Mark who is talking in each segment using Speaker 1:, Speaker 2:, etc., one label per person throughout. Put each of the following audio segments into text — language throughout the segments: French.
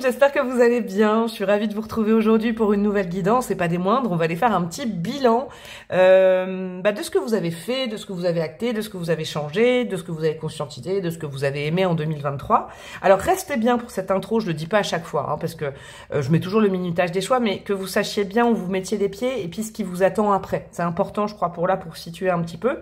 Speaker 1: j'espère que vous allez bien. Je suis ravie de vous retrouver aujourd'hui pour une nouvelle guidance, et pas des moindres. On va aller faire un petit bilan de ce que vous avez fait, de ce que vous avez acté, de ce que vous avez changé, de ce que vous avez conscientisé, de ce que vous avez aimé en 2023. Alors restez bien pour cette intro, je le dis pas à chaque fois, hein, parce que je mets toujours le minutage des choix, mais que vous sachiez bien où vous mettiez les pieds et puis ce qui vous attend après. C'est important, je crois, pour situer un petit peu.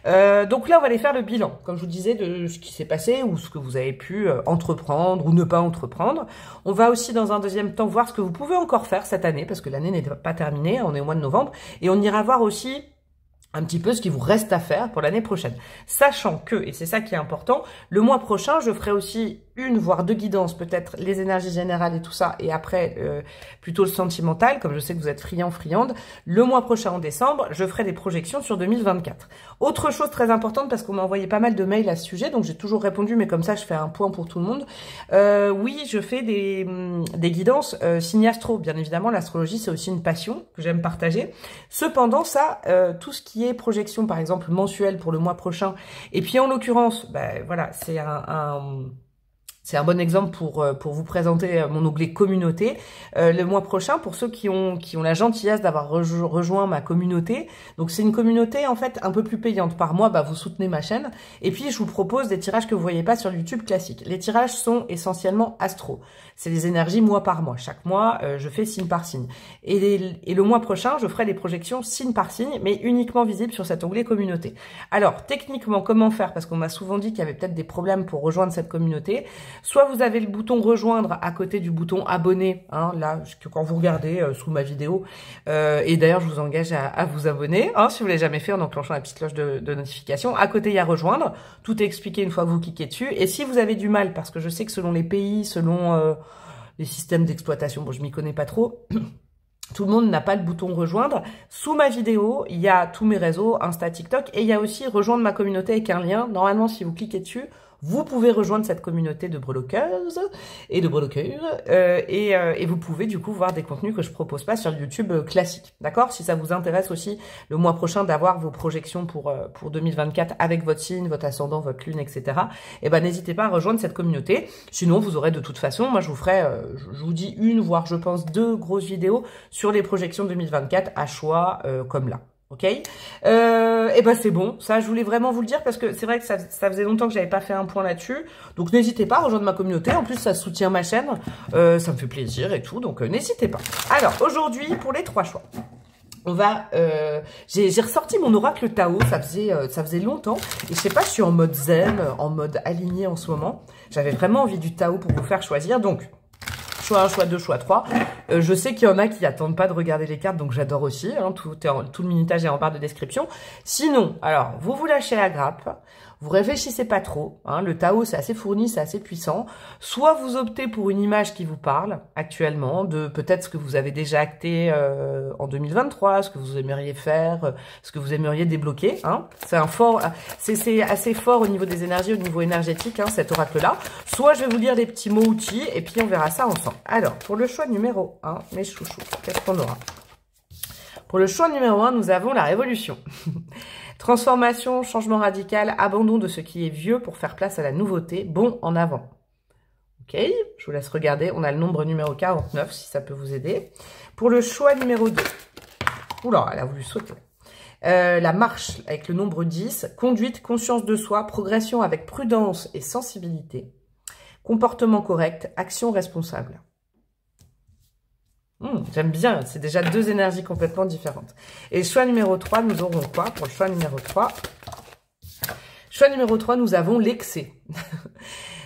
Speaker 1: Donc là, on va aller faire le bilan, comme je vous disais, de ce qui s'est passé ou ce que vous avez pu entreprendre ou ne pas entreprendre. On va aussi dans un deuxième temps voir ce que vous pouvez encore faire cette année, parce que l'année n'est pas terminée, on est au mois de novembre, et on ira voir aussi un petit peu ce qui vous reste à faire pour l'année prochaine. Sachant que, et c'est ça qui est important, le mois prochain, je ferai aussi une, voire deux guidances, peut-être les énergies générales et tout ça, et après, plutôt le sentimental, comme je sais que vous êtes friande. Le mois prochain, en décembre, je ferai des projections sur 2024. Autre chose très importante, parce qu'on m'a envoyé pas mal de mails à ce sujet, donc j'ai toujours répondu, mais comme ça, je fais un point pour tout le monde. Oui, je fais des guidances signe astro. Bien évidemment, l'astrologie, c'est aussi une passion que j'aime partager. Cependant, ça, tout ce qui est projection, par exemple, mensuelle pour le mois prochain, et puis en l'occurrence, voilà, c'est c'est un bon exemple pour vous présenter mon onglet communauté. Le mois prochain, pour ceux qui ont la gentillesse d'avoir rejoint ma communauté. Donc c'est une communauté en fait un peu plus payante. Par mois, vous soutenez ma chaîne. Et puis je vous propose des tirages que vous voyez pas sur YouTube classique. Les tirages sont essentiellement astro. C'est les énergies mois par mois. Chaque mois, je fais signe par signe. Et le mois prochain, je ferai des projections signe par signe, mais uniquement visibles sur cet onglet communauté. Alors techniquement, comment faire? Parce qu'on m'a souvent dit qu'il y avait peut-être des problèmes pour rejoindre cette communauté. Soit vous avez le bouton rejoindre à côté du bouton abonner, hein, là, quand vous regardez sous ma vidéo. Et d'ailleurs, je vous engage à vous abonner, hein, si vous l'avez jamais fait, en enclenchant la petite cloche de notification. À côté, il y a rejoindre. Tout est expliqué une fois que vous cliquez dessus. Et si vous avez du mal, parce que je sais que selon les pays, selon les systèmes d'exploitation, bon, je m'y connais pas trop, tout le monde n'a pas le bouton rejoindre. Sous ma vidéo, il y a tous mes réseaux, Insta, TikTok, et il y a aussi rejoindre ma communauté avec un lien. Normalement, si vous cliquez dessus, vous pouvez rejoindre cette communauté de breloqueuses et de breloqueurs et vous pouvez du coup voir des contenus que je propose pas sur YouTube classique. D'accord? Si ça vous intéresse aussi le mois prochain d'avoir vos projections pour 2024 avec votre signe, votre ascendant, votre lune, etc. Eh ben n'hésitez pas à rejoindre cette communauté. Sinon, vous aurez de toute façon, moi je vous ferai, je vous dis une, voire je pense deux grosses vidéos sur les projections 2024 à choix comme là. Ok, et ben c'est bon, ça je voulais vraiment vous le dire parce que c'est vrai que ça faisait longtemps que j'avais pas fait un point là-dessus, donc n'hésitez pas à rejoindre ma communauté, en plus ça soutient ma chaîne, ça me fait plaisir et tout, donc n'hésitez pas. Alors aujourd'hui pour les trois choix, on va, j'ai ressorti mon oracle Tao, ça faisait longtemps, et je sais pas, je suis en mode zen, en mode aligné en ce moment, j'avais vraiment envie du Tao pour vous faire choisir, donc choix 1, choix 2, choix 3. Je sais qu'il y en a qui attendent pas de regarder les cartes, donc j'adore aussi. Hein, tout le minutage est en barre de description. Sinon, alors, vous lâchez la grappe. Vous réfléchissez pas trop. Hein, le Tao, c'est assez fourni, c'est assez puissant. Soit vous optez pour une image qui vous parle actuellement, de peut-être ce que vous avez déjà acté en 2023, ce que vous aimeriez faire, ce que vous aimeriez débloquer. Hein. C'est assez fort au niveau des énergies, au niveau énergétique, hein, cet oracle-là. Soit je vais vous lire des petits mots outils et puis on verra ça ensemble. Alors, pour le choix numéro 1, mes chouchous, qu'est-ce qu'on aura? Pour le choix numéro 1, nous avons la révolution. Transformation, changement radical, abandon de ce qui est vieux pour faire place à la nouveauté, bon en avant. Ok, je vous laisse regarder. On a le nombre numéro 49, si ça peut vous aider. Pour le choix numéro 2, oula, elle a voulu sauter. La marche avec le nombre 10, conduite, conscience de soi, progression avec prudence et sensibilité, comportement correct, action responsable. J'aime bien, c'est déjà deux énergies complètement différentes. Et choix numéro 3, nous aurons quoi pour le choix numéro 3? Choix numéro 3, nous avons l'excès.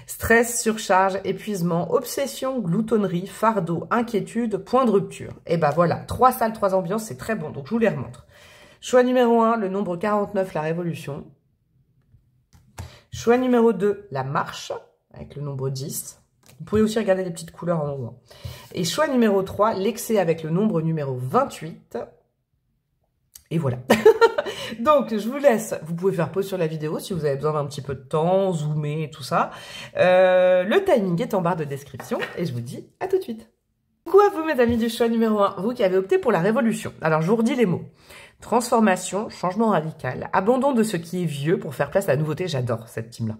Speaker 1: Stress, surcharge, épuisement, obsession, gloutonnerie, fardeau, inquiétude, point de rupture. Et ben voilà, 3 salles, 3 ambiances, c'est très bon, donc je vous les remontre. Choix numéro 1, le nombre 49, la révolution. Choix numéro 2, la marche, avec le nombre 10. Vous pouvez aussi regarder les petites couleurs en haut. Et choix numéro 3, l'excès avec le nombre numéro 28. Et voilà. Donc, je vous laisse. Vous pouvez faire pause sur la vidéo si vous avez besoin d'un petit peu de temps, zoomer et tout ça. Le timing est en barre de description. Et je vous dis à tout de suite. Coucou à vous mes amis du choix numéro 1, vous qui avez opté pour la révolution. Alors je vous redis les mots. Transformation, changement radical, abandon de ce qui est vieux pour faire place à la nouveauté, j'adore cette team-là.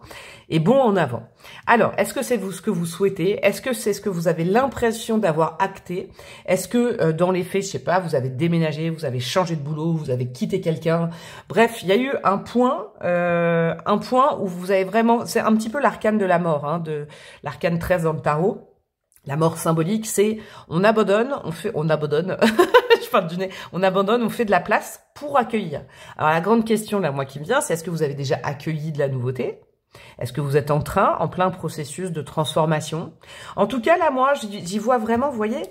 Speaker 1: Et bon en avant. Alors, est-ce que c'est ce que vous souhaitez? Est-ce que c'est ce que vous avez l'impression d'avoir acté? Est-ce que dans les faits, je sais pas, vous avez déménagé, vous avez changé de boulot, vous avez quitté quelqu'un? Bref, il y a eu un point où vous avez vraiment, c'est un petit peu l'arcane de la mort, hein, de l'arcane 13 dans le tarot. La mort symbolique, c'est on abandonne, on abandonne, je parle du nez, on abandonne, on fait de la place pour accueillir. Alors la grande question là, moi qui me vient, c'est est-ce que vous avez déjà accueilli de la nouveauté? Est-ce que vous êtes en plein processus de transformation? En tout cas là, moi, j'y vois vraiment, vous voyez,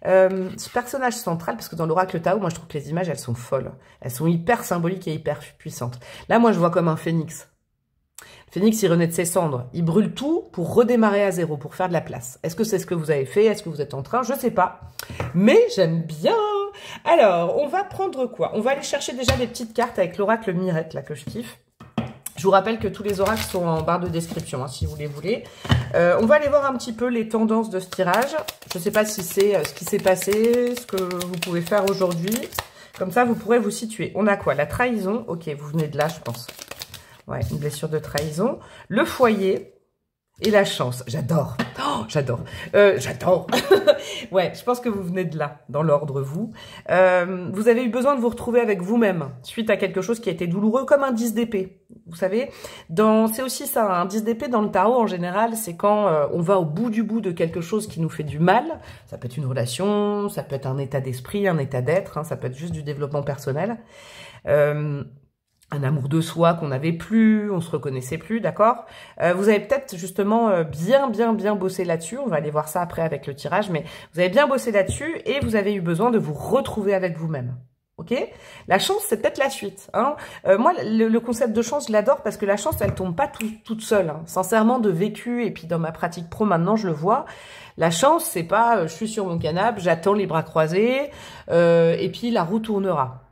Speaker 1: ce personnage central, parce que dans l'oracle Tao, moi je trouve que les images, elles sont folles. Elles sont hyper symboliques et hyper puissantes. Là, moi je vois comme un phénix. Phénix, il renaît de ses cendres. Il brûle tout pour redémarrer à zéro, pour faire de la place. Est-ce que c'est ce que vous avez fait? Est-ce que vous êtes en train? Je sais pas. Mais j'aime bien. Alors, on va prendre quoi? On va aller chercher déjà des petites cartes avec l'oracle Mirette, là, que je kiffe. Je vous rappelle que tous les oracles sont en barre de description, hein, si vous les voulez. On va aller voir un petit peu les tendances de ce tirage. Je ne sais pas si c'est ce qui s'est passé, ce que vous pouvez faire aujourd'hui. Comme ça, vous pourrez vous situer. On a quoi? La trahison. Ok, vous venez de là, je pense. Ouais, une blessure de trahison. Le foyer et la chance. J'adore. Oh, j'adore. J'adore. Ouais, je pense que vous venez de là, dans l'ordre, vous. Vous avez eu besoin de vous retrouver avec vous-même, suite à quelque chose qui a été douloureux, comme un 10 d'épée. Vous savez, c'est aussi ça, un 10 d'épée dans le tarot, en général, c'est quand on va au bout du bout de quelque chose qui nous fait du mal. Ça peut être une relation, ça peut être un état d'esprit, un état d'être, hein, ça peut être juste du développement personnel. Un amour de soi qu'on n'avait plus, on se reconnaissait plus, d'accord? Vous avez peut-être justement bien bossé là-dessus, on va aller voir ça après avec le tirage, mais vous avez bien bossé là-dessus et vous avez eu besoin de vous retrouver avec vous-même, ok? La chance, c'est peut-être la suite, hein? Moi, le concept de chance, je l'adore parce que la chance, elle tombe pas toute seule, hein. Sincèrement, de vécu, et puis dans ma pratique pro, maintenant, je le vois. La chance, c'est pas je suis sur mon canapé, j'attends les bras croisés, et puis la roue tournera.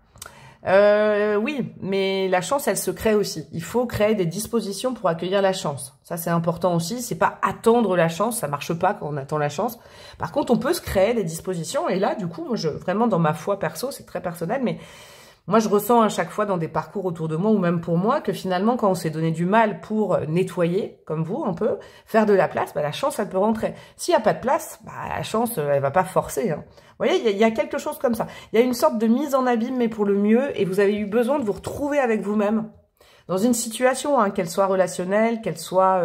Speaker 1: Oui, mais la chance, elle se crée aussi. Il faut créer des dispositions pour accueillir la chance. Ça, c'est important aussi. C'est pas attendre la chance. Ça marche pas quand on attend la chance. Par contre, on peut se créer des dispositions. Et là, du coup, moi, vraiment, dans ma foi perso, c'est très personnel, mais moi, je ressens à chaque fois dans des parcours autour de moi, ou même pour moi, que finalement, quand on s'est donné du mal pour nettoyer, comme vous, on peut faire de la place, bah, la chance, elle peut rentrer. S'il n'y a pas de place, bah, la chance, elle va pas forcer, hein. Vous voyez, il y a quelque chose comme ça. Il y a une sorte de mise en abîme, mais pour le mieux, et vous avez eu besoin de vous retrouver avec vous-même dans une situation, hein, qu'elle soit relationnelle, qu'elle soit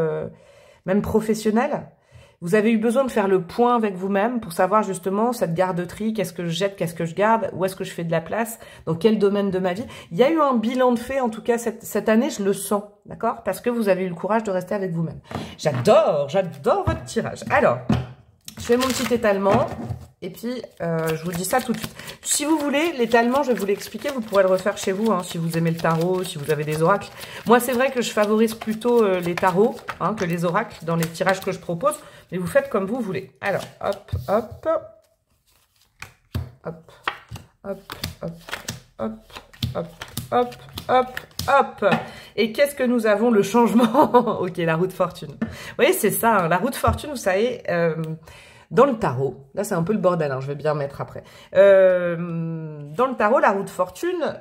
Speaker 1: même professionnelle. Vous avez eu besoin de faire le point avec vous-même pour savoir justement cette garde-tri, qu'est-ce que je jette, qu'est-ce que je garde, où est-ce que je fais de la place, dans quel domaine de ma vie. Il y a eu un bilan de fait, en tout cas cette année, je le sens, d'accord? Parce que vous avez eu le courage de rester avec vous-même. J'adore votre tirage. Alors, je fais mon petit étalement. Et puis, je vous dis ça tout de suite. Si vous voulez, l'étalement, je vais vous l'expliquer. Vous pourrez le refaire chez vous, hein, si vous aimez le tarot, si vous avez des oracles. Moi, c'est vrai que je favorise plutôt les tarots, hein, que les oracles dans les tirages que je propose. Mais vous faites comme vous voulez. Alors, hop, hop, hop, hop, hop, hop, hop, hop, hop, hop. Et qu'est-ce que nous avons? Le changement. Ok, la roue de fortune. Vous voyez, c'est ça, hein, la roue de fortune, vous savez... dans le tarot, là c'est un peu le bordel, hein, je vais bien mettre après. Dans le tarot, la roue de fortune,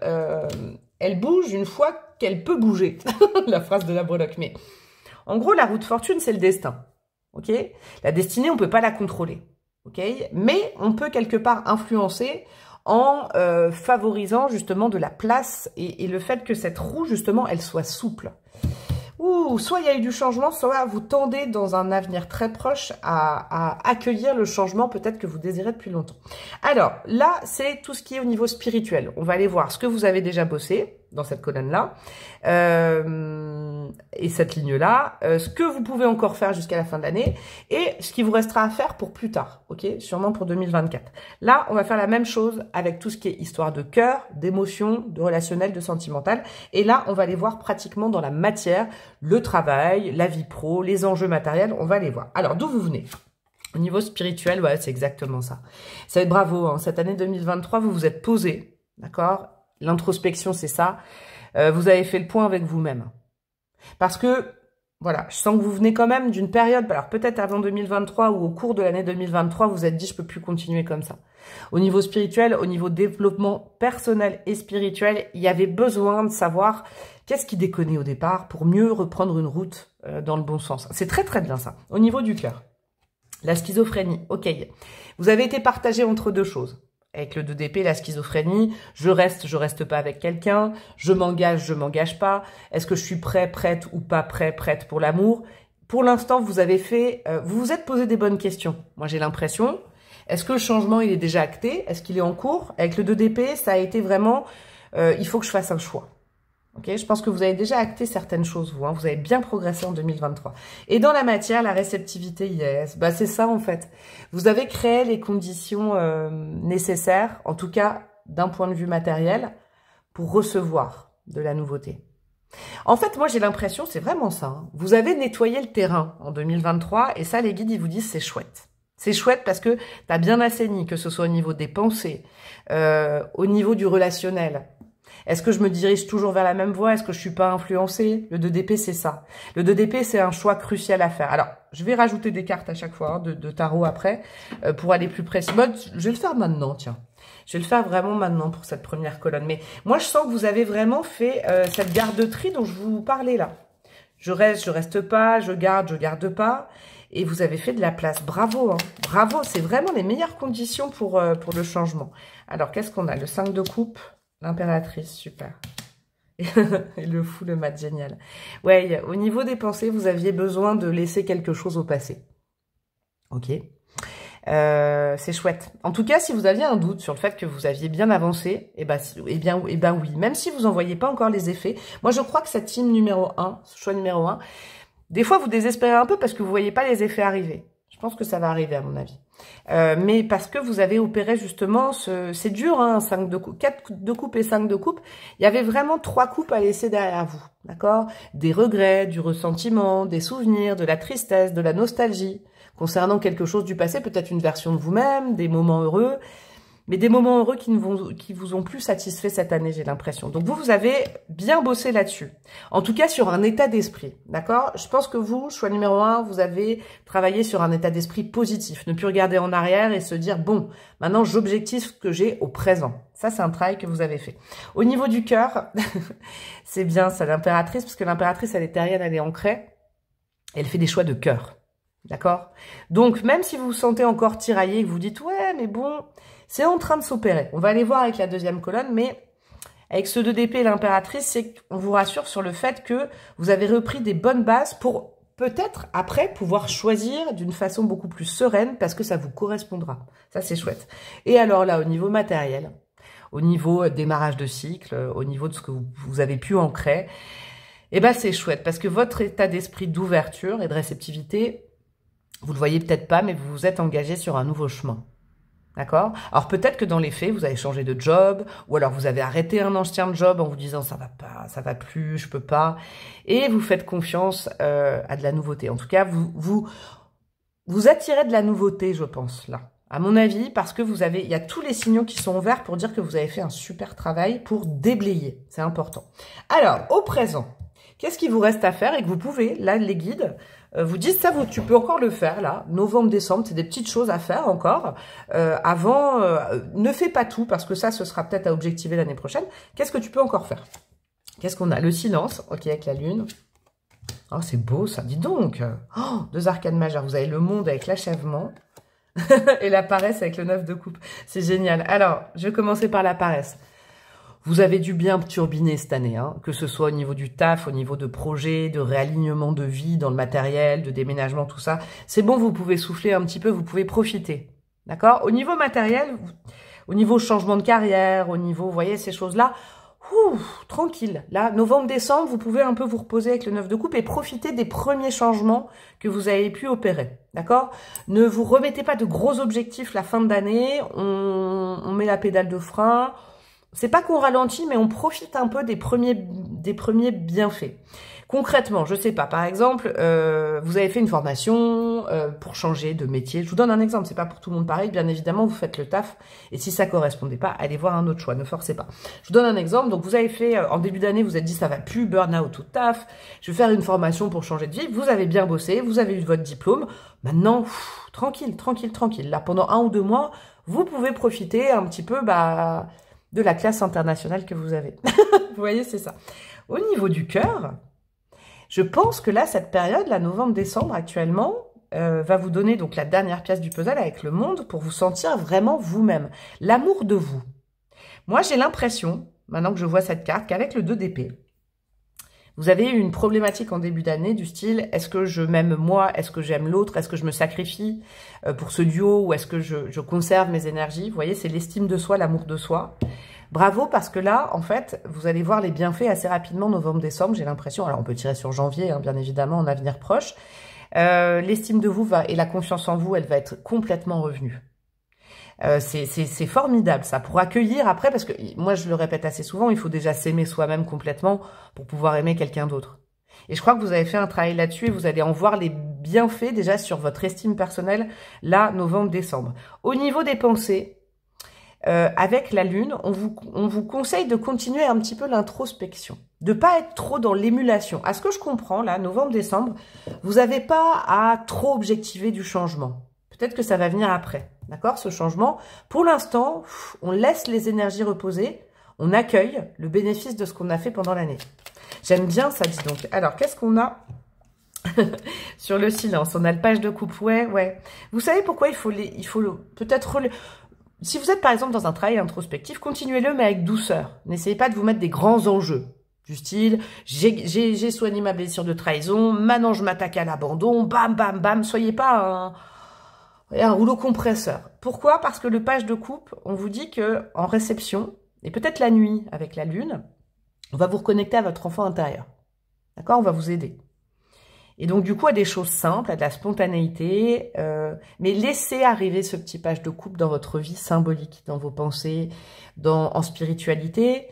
Speaker 1: elle bouge une fois qu'elle peut bouger. La phrase de la breloque. Mais en gros, la roue de fortune, c'est le destin. Ok? La destinée, on peut pas la contrôler. Ok? Mais on peut quelque part influencer en favorisant justement de la place et le fait que cette roue, justement, elle soit souple. Ou soit il y a eu du changement, soit vous tendez dans un avenir très proche à accueillir le changement peut-être que vous désirez depuis longtemps. Alors là, c'est tout ce qui est au niveau spirituel. On va aller voir ce que vous avez déjà bossé dans cette colonne-là et cette ligne-là, ce que vous pouvez encore faire jusqu'à la fin de l'année et ce qui vous restera à faire pour plus tard, ok? Sûrement pour 2024. Là, on va faire la même chose avec tout ce qui est histoire de cœur, d'émotion, de relationnel, de sentimental. Et là, on va les voir pratiquement dans la matière, le travail, la vie pro, les enjeux matériels, on va les voir. Alors, d'où vous venez? Au niveau spirituel, ouais, c'est exactement ça. Ça va être bravo, hein. Cette année 2023, vous vous êtes posé, d'accord? L'introspection, c'est ça. Vous avez fait le point avec vous-même. Parce que Voilà, je sens que vous venez quand même d'une période, alors peut-être avant 2023 ou au cours de l'année 2023, vous vous êtes dit, je peux plus continuer comme ça. Au niveau spirituel, au niveau développement personnel et spirituel, il y avait besoin de savoir qu'est-ce qui déconnait au départ pour mieux reprendre une route dans le bon sens. C'est très très bien ça. Au niveau du cœur, la schizophrénie, ok. Vous avez été partagé entre deux choses. Avec le 2 d'épée, la schizophrénie, je reste pas avec quelqu'un, je m'engage pas, est-ce que je suis prête ou pas prête pour l'amour? Pour l'instant, vous avez fait, vous vous êtes posé des bonnes questions. Moi, j'ai l'impression, est-ce que le changement, il est déjà acté? Est-ce qu'il est en cours? Avec le 2 d'épée, ça a été vraiment, il faut que je fasse un choix. Okay, je pense que vous avez déjà acté certaines choses, vous. Hein, vous avez bien progressé en 2023. Et dans la matière, la réceptivité, yes, bah c'est ça en fait. Vous avez créé les conditions nécessaires, en tout cas d'un point de vue matériel, pour recevoir de la nouveauté. En fait, moi j'ai l'impression, c'est vraiment ça. Hein, vous avez nettoyé le terrain en 2023 et ça, les guides, ils vous disent c'est chouette. C'est chouette parce que tu as bien assaini, que ce soit au niveau des pensées, au niveau du relationnel. Est-ce que je me dirige toujours vers la même voie? Est-ce que je suis pas influencée? Le 2 d'épée, c'est ça. Le 2 d'épée, c'est un choix crucial à faire. Alors, je vais rajouter des cartes à chaque fois hein, de tarot après pour aller plus précis. Bon, je vais le faire maintenant, tiens. Je vais le faire vraiment maintenant pour cette première colonne. Mais moi, je sens que vous avez vraiment fait cette garde-tri dont je vous parlais là. Je reste pas, je garde pas. Et vous avez fait de la place. Bravo, hein. Bravo, c'est vraiment les meilleures conditions pour le changement. Alors, qu'est-ce qu'on a? Le 5 de coupe. L'impératrice, super. Et le fou, le mat, génial. Ouais, au niveau des pensées, vous aviez besoin de laisser quelque chose au passé. Ok. C'est chouette. En tout cas, si vous aviez un doute sur le fait que vous aviez bien avancé, eh ben oui. Même si vous n'en voyez pas encore les effets. Moi, je crois que cette team numéro 1, choix numéro 1, des fois, vous désespérez un peu parce que vous voyez pas les effets arriver. Je pense que ça va arriver à mon avis. Mais parce que vous avez opéré justement, c'est dur, hein, 5 de coupe, 4 de coupe et 5 de coupe. Il y avait vraiment 3 coupes à laisser derrière vous, d'accord? Des regrets, du ressentiment, des souvenirs, de la tristesse, de la nostalgie, concernant quelque chose du passé, peut-être une version de vous-même, des moments heureux, mais des moments heureux qui vous ont plus satisfait cette année, j'ai l'impression. Donc vous avez bien bossé là-dessus. En tout cas, sur un état d'esprit, d'accord? Je pense que vous, choix numéro 1, vous avez travaillé sur un état d'esprit positif. Ne plus regarder en arrière et se dire, bon, maintenant j'objective ce que j'ai au présent. Ça, c'est un travail que vous avez fait. Au niveau du cœur, c'est bien ça, l'impératrice, parce que l'impératrice, elle est terrienne, elle est ancrée. Elle fait des choix de cœur, d'accord? Donc, même si vous vous sentez encore tiraillé, que vous dites, ouais, mais bon... C'est en train de s'opérer. On va aller voir avec la deuxième colonne, mais avec ce 2 d'épée et l'impératrice, c'est qu'on vous rassure sur le fait que vous avez repris des bonnes bases pour peut-être après pouvoir choisir d'une façon beaucoup plus sereine parce que ça vous correspondra. Ça, c'est chouette. Et alors là, au niveau matériel, au niveau démarrage de cycle, au niveau de ce que vous avez pu ancrer, eh ben c'est chouette parce que votre état d'esprit d'ouverture et de réceptivité, vous le voyez peut-être pas, mais vous vous êtes engagé sur un nouveau chemin. D'accord? Alors peut-être que dans les faits, vous avez changé de job, ou alors vous avez arrêté un ancien job en vous disant ça va pas, ça va plus, je peux pas, et vous faites confiance à de la nouveauté. En tout cas, vous attirez de la nouveauté, je pense, là. À mon avis, parce que il y a tous les signaux qui sont ouverts pour dire que vous avez fait un super travail pour déblayer. C'est important. Alors, au présent, qu'est-ce qu'il vous reste à faire et que vous pouvez, là, les guides, vous disent ça, tu peux encore le faire là, novembre, décembre, c'est des petites choses à faire encore. Avant, ne fais pas tout parce que ça, ce sera peut-être à objectiver l'année prochaine. Qu'est-ce que tu peux encore faire? Qu'est-ce qu'on a? Le silence, ok, avec la lune. Oh, c'est beau ça, dis donc. Oh, 2 arcanes majeures, vous avez le monde avec l'achèvement et la paresse avec le 9 de coupe. C'est génial. Alors, je vais commencer par la paresse. Vous avez dû bien turbiner cette année, hein, que ce soit au niveau du taf, au niveau de projets, de réalignement de vie dans le matériel, de déménagement, tout ça. C'est bon, vous pouvez souffler un petit peu, vous pouvez profiter. D'accord? Au niveau matériel, au niveau changement de carrière, au niveau, vous voyez, ces choses-là, tranquille. Là, novembre, décembre, vous pouvez un peu vous reposer avec le 9 de coupe et profiter des premiers changements que vous avez pu opérer. D'accord? Ne vous remettez pas de gros objectifs la fin d'année. On met la pédale de frein. C'est pas qu'on ralentit, mais on profite un peu des premiers bienfaits. Concrètement, je sais pas, par exemple, vous avez fait une formation pour changer de métier. Je vous donne un exemple, c'est pas pour tout le monde pareil, bien évidemment, vous faites le taf, et si ça correspondait pas, allez voir un autre choix, ne forcez pas. Je vous donne un exemple, donc vous avez fait, en début d'année, vous vous êtes dit, ça va plus, burn-out ou taf, je vais faire une formation pour changer de vie, vous avez bien bossé, vous avez eu votre diplôme, maintenant, tranquille, tranquille, tranquille. Là, pendant 1 ou 2 mois, vous pouvez profiter un petit peu de la classe internationale que vous avez. Vous voyez, c'est ça. Au niveau du cœur, je pense que là, cette période, là, novembre-décembre actuellement, va vous donner donc la dernière pièce du puzzle avec le monde pour vous sentir vraiment vous-même. L'amour de vous. Moi, j'ai l'impression, maintenant que je vois cette carte, qu'avec le 2 d'épée, vous avez eu une problématique en début d'année du style, est-ce que je m'aime moi, est-ce que j'aime l'autre, est-ce que je me sacrifie pour ce duo ou est-ce que je conserve mes énergies? Vous voyez, c'est l'estime de soi, l'amour de soi. Bravo, parce que là, en fait, vous allez voir les bienfaits assez rapidement, novembre-décembre, j'ai l'impression. Alors, on peut tirer sur janvier, hein, bien évidemment, en avenir proche. L'estime de vous et la confiance en vous, elle va être complètement revenue. C'est formidable, ça, pour accueillir après, parce que moi, je le répète assez souvent, il faut déjà s'aimer soi-même complètement pour pouvoir aimer quelqu'un d'autre. Et je crois que vous avez fait un travail là-dessus et vous allez en voir les bienfaits déjà sur votre estime personnelle, là, novembre-décembre. Au niveau des pensées, avec la Lune, on vous conseille de continuer un petit peu l'introspection, de pas être trop dans l'émulation. À ce que je comprends, là, novembre-décembre, vous n'avez pas à trop objectiver du changement. Peut-être que ça va venir après, d'accord, ce changement. Pour l'instant, on laisse les énergies reposer, on accueille le bénéfice de ce qu'on a fait pendant l'année. J'aime bien ça, dis donc. Alors, qu'est-ce qu'on a sur le silence? On a le page de coupe, ouais. Vous savez pourquoi il faut peut-être... Si vous êtes par exemple dans un travail introspectif, continuez-le mais avec douceur. N'essayez pas de vous mettre des grands enjeux. Du style, j'ai soigné ma blessure de trahison, maintenant je m'attaque à l'abandon, bam, bam, bam. Soyez pas un rouleau compresseur. Pourquoi? Parce que le page de coupe, on vous dit que en réception, et peut-être la nuit avec la lune, on va vous reconnecter à votre enfant intérieur. D'accord? On va vous aider. Et donc, du coup, à des choses simples, à de la spontanéité, mais laissez arriver ce petit page de coupe dans votre vie symbolique, dans vos pensées, en spiritualité.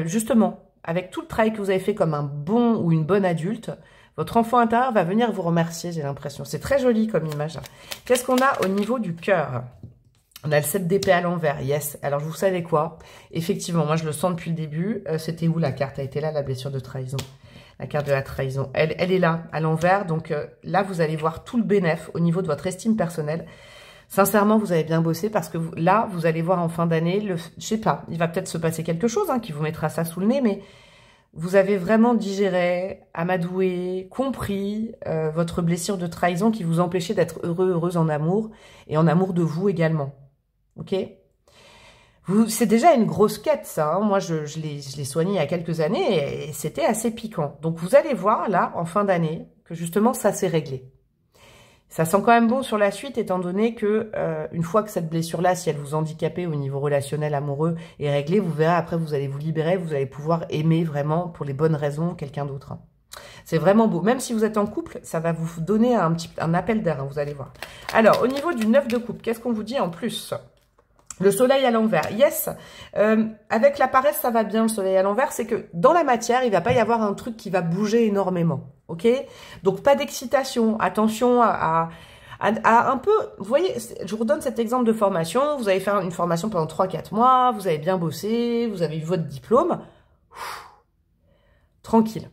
Speaker 1: Justement, avec tout le travail que vous avez fait comme un bon ou une bonne adulte, votre enfant intérieur va venir vous remercier, j'ai l'impression. C'est très joli comme image. Qu'est-ce qu'on a au niveau du cœur? On a le 7 d'épée à l'envers, yes. Alors, vous savez quoi? Effectivement, moi, je le sens depuis le début. C'était où la carte? A été là, la blessure de trahison. La carte de la trahison. Elle est là, à l'envers. Donc là, vous allez voir tout le bénéfice au niveau de votre estime personnelle. Sincèrement, vous avez bien bossé parce que là, vous allez voir en fin d'année, je sais pas, il va peut-être se passer quelque chose qui vous mettra ça sous le nez, mais vous avez vraiment digéré, amadoué, compris votre blessure de trahison qui vous empêchait d'être heureux, heureuse en amour et en amour de vous également. Ok ? C'est déjà une grosse quête, ça. Moi, je l'ai soigné il y a quelques années et c'était assez piquant. Donc, vous allez voir, là, en fin d'année, que justement, ça s'est réglé. Ça sent quand même bon sur la suite, étant donné que une fois que cette blessure-là, si elle vous handicapait au niveau relationnel, amoureux, est réglée, vous verrez, après, vous allez vous libérer, vous allez pouvoir aimer vraiment, pour les bonnes raisons, quelqu'un d'autre. C'est vraiment beau. Même si vous êtes en couple, ça va vous donner un appel d'air, vous allez voir. Alors, au niveau du 9 de coupe, qu'est-ce qu'on vous dit en plus ? Le soleil à l'envers, yes. Avec la paresse, ça va bien, le soleil à l'envers. C'est que dans la matière, il va pas y avoir un truc qui va bouger énormément. Ok? Donc, pas d'excitation. Attention à un peu... Vous voyez, je vous redonne cet exemple de formation. Vous avez fait une formation pendant 3-4 mois. Vous avez bien bossé. Vous avez eu votre diplôme. Tranquille.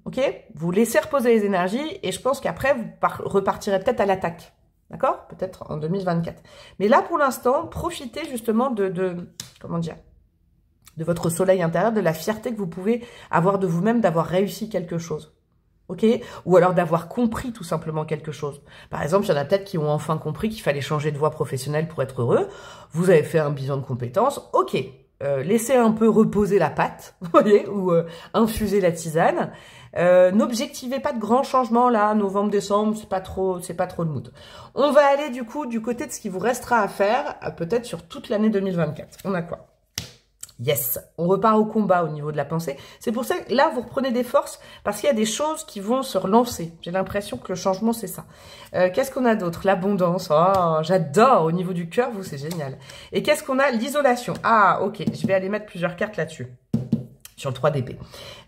Speaker 1: Ok? Vous laissez reposer les énergies. Et je pense qu'après, vous repartirez peut-être à l'attaque. D'accord? Peut-être en 2024. Mais là, pour l'instant, profitez justement comment dire, de votre soleil intérieur, de la fierté que vous pouvez avoir de vous-même, d'avoir réussi quelque chose. Ok? Ou alors d'avoir compris tout simplement quelque chose. Par exemple, il y en a peut-être qui ont enfin compris qu'il fallait changer de voie professionnelle pour être heureux. Vous avez fait un bilan de compétences. Ok. Laissez un peu reposer la pâte, vous voyez, ou infuser la tisane. N'objectivez pas de grands changements là, novembre, décembre, c'est pas trop le mood. On va aller du coup du côté de ce qui vous restera à faire, peut-être sur toute l'année 2024. On a quoi? Yes, on repart au combat au niveau de la pensée. C'est pour ça que là, vous reprenez des forces parce qu'il y a des choses qui vont se relancer. J'ai l'impression que le changement, c'est ça. Qu'est-ce qu'on a d'autre? L'abondance. Oh, j'adore. Au niveau du cœur, vous, c'est génial. Et qu'est-ce qu'on a? L'isolation. Ah, ok. Je vais aller mettre plusieurs cartes là-dessus. Sur le 3 d'épée.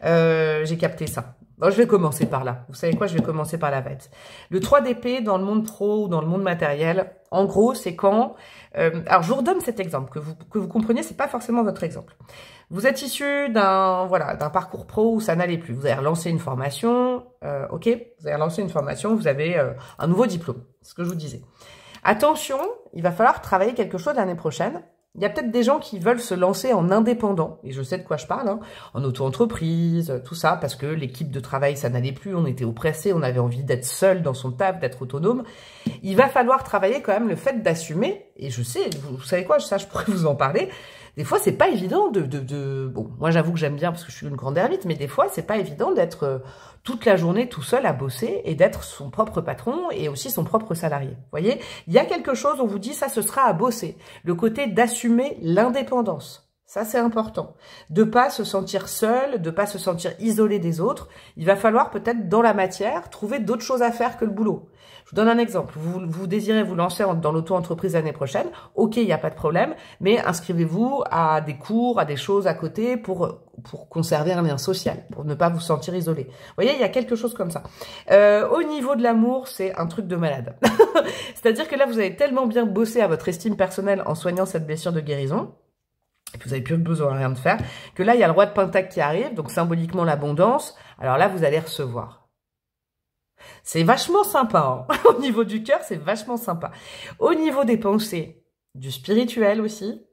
Speaker 1: J'ai capté ça. Bon, je vais commencer par là. Vous savez quoi? Je vais commencer par la bête. Le 3 d'épée dans le monde pro ou dans le monde matériel, en gros, c'est quand... alors, je vous redonne cet exemple. Que vous compreniez, c'est pas forcément votre exemple. Vous êtes issu d'un parcours pro où ça n'allait plus. Vous avez relancé une formation, ok? Vous avez relancé une formation, vous avez un nouveau diplôme. C'est ce que je vous disais. Attention, il va falloir travailler quelque chose l'année prochaine. Il y a peut-être des gens qui veulent se lancer en indépendant, et je sais de quoi je parle, hein, en auto-entreprise, tout ça, parce que l'équipe de travail, ça n'allait plus, on était oppressés, on avait envie d'être seul dans son taf, d'être autonome. Il va falloir travailler quand même le fait d'assumer, et je sais, vous savez quoi, ça je pourrais vous en parler. Des fois, c'est pas évident bon, moi j'avoue que j'aime bien parce que je suis une grande ermite, mais des fois, c'est pas évident d'être toute la journée tout seul à bosser et d'être son propre patron et aussi son propre salarié. Vous voyez, il y a quelque chose, on vous dit, ça, ce sera à bosser. Le côté d'assumer l'indépendance. Ça, c'est important. De pas se sentir seul, de pas se sentir isolé des autres. Il va falloir peut-être, dans la matière, trouver d'autres choses à faire que le boulot. Je vous donne un exemple. Vous désirez vous lancer dans l'auto-entreprise l'année prochaine. Ok, il n'y a pas de problème, mais inscrivez-vous à des cours, à des choses à côté pour conserver un lien social, pour ne pas vous sentir isolé. Vous voyez, il y a quelque chose comme ça. Au niveau de l'amour, c'est un truc de malade. C'est-à-dire que là, vous avez tellement bien bossé à votre estime personnelle en soignant cette blessure de guérison, et que vous n'avez plus besoin de rien de faire, que là, il y a le roi de Pentacle qui arrive, donc symboliquement l'abondance. Alors là, vous allez recevoir. C'est vachement sympa, hein. Au niveau du cœur, c'est vachement sympa. Au niveau des pensées, du spirituel aussi,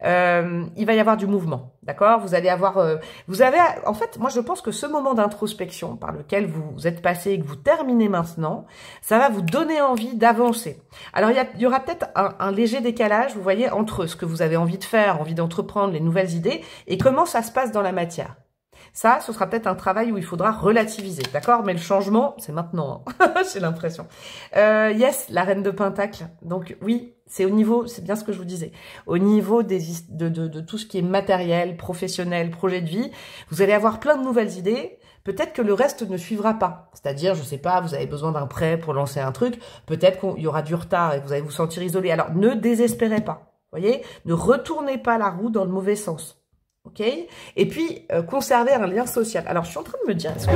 Speaker 1: il va y avoir du mouvement, d'accord? Vous allez avoir... en fait, moi je pense que ce moment d'introspection par lequel vous êtes passé et que vous terminez maintenant, ça va vous donner envie d'avancer. Alors il y aura peut-être un léger décalage, vous voyez, entre ce que vous avez envie de faire, envie d'entreprendre, les nouvelles idées, et comment ça se passe dans la matière. Ça, ce sera peut-être un travail où il faudra relativiser, d'accord? Mais le changement, c'est maintenant, hein. J'ai l'impression. Yes, la reine de Pentacle. Donc oui, c'est au niveau, c'est bien ce que je vous disais, au niveau de tout ce qui est matériel, professionnel, projet de vie, vous allez avoir plein de nouvelles idées. Peut-être que le reste ne suivra pas. C'est-à-dire, je sais pas, vous avez besoin d'un prêt pour lancer un truc. Peut-être qu'il y aura du retard et que vous allez vous sentir isolé. Alors, ne désespérez pas. Voyez? Ne retournez pas la roue dans le mauvais sens. Ok? Et puis, conserver un lien social. Alors, je suis en train de me dire, est-ce que...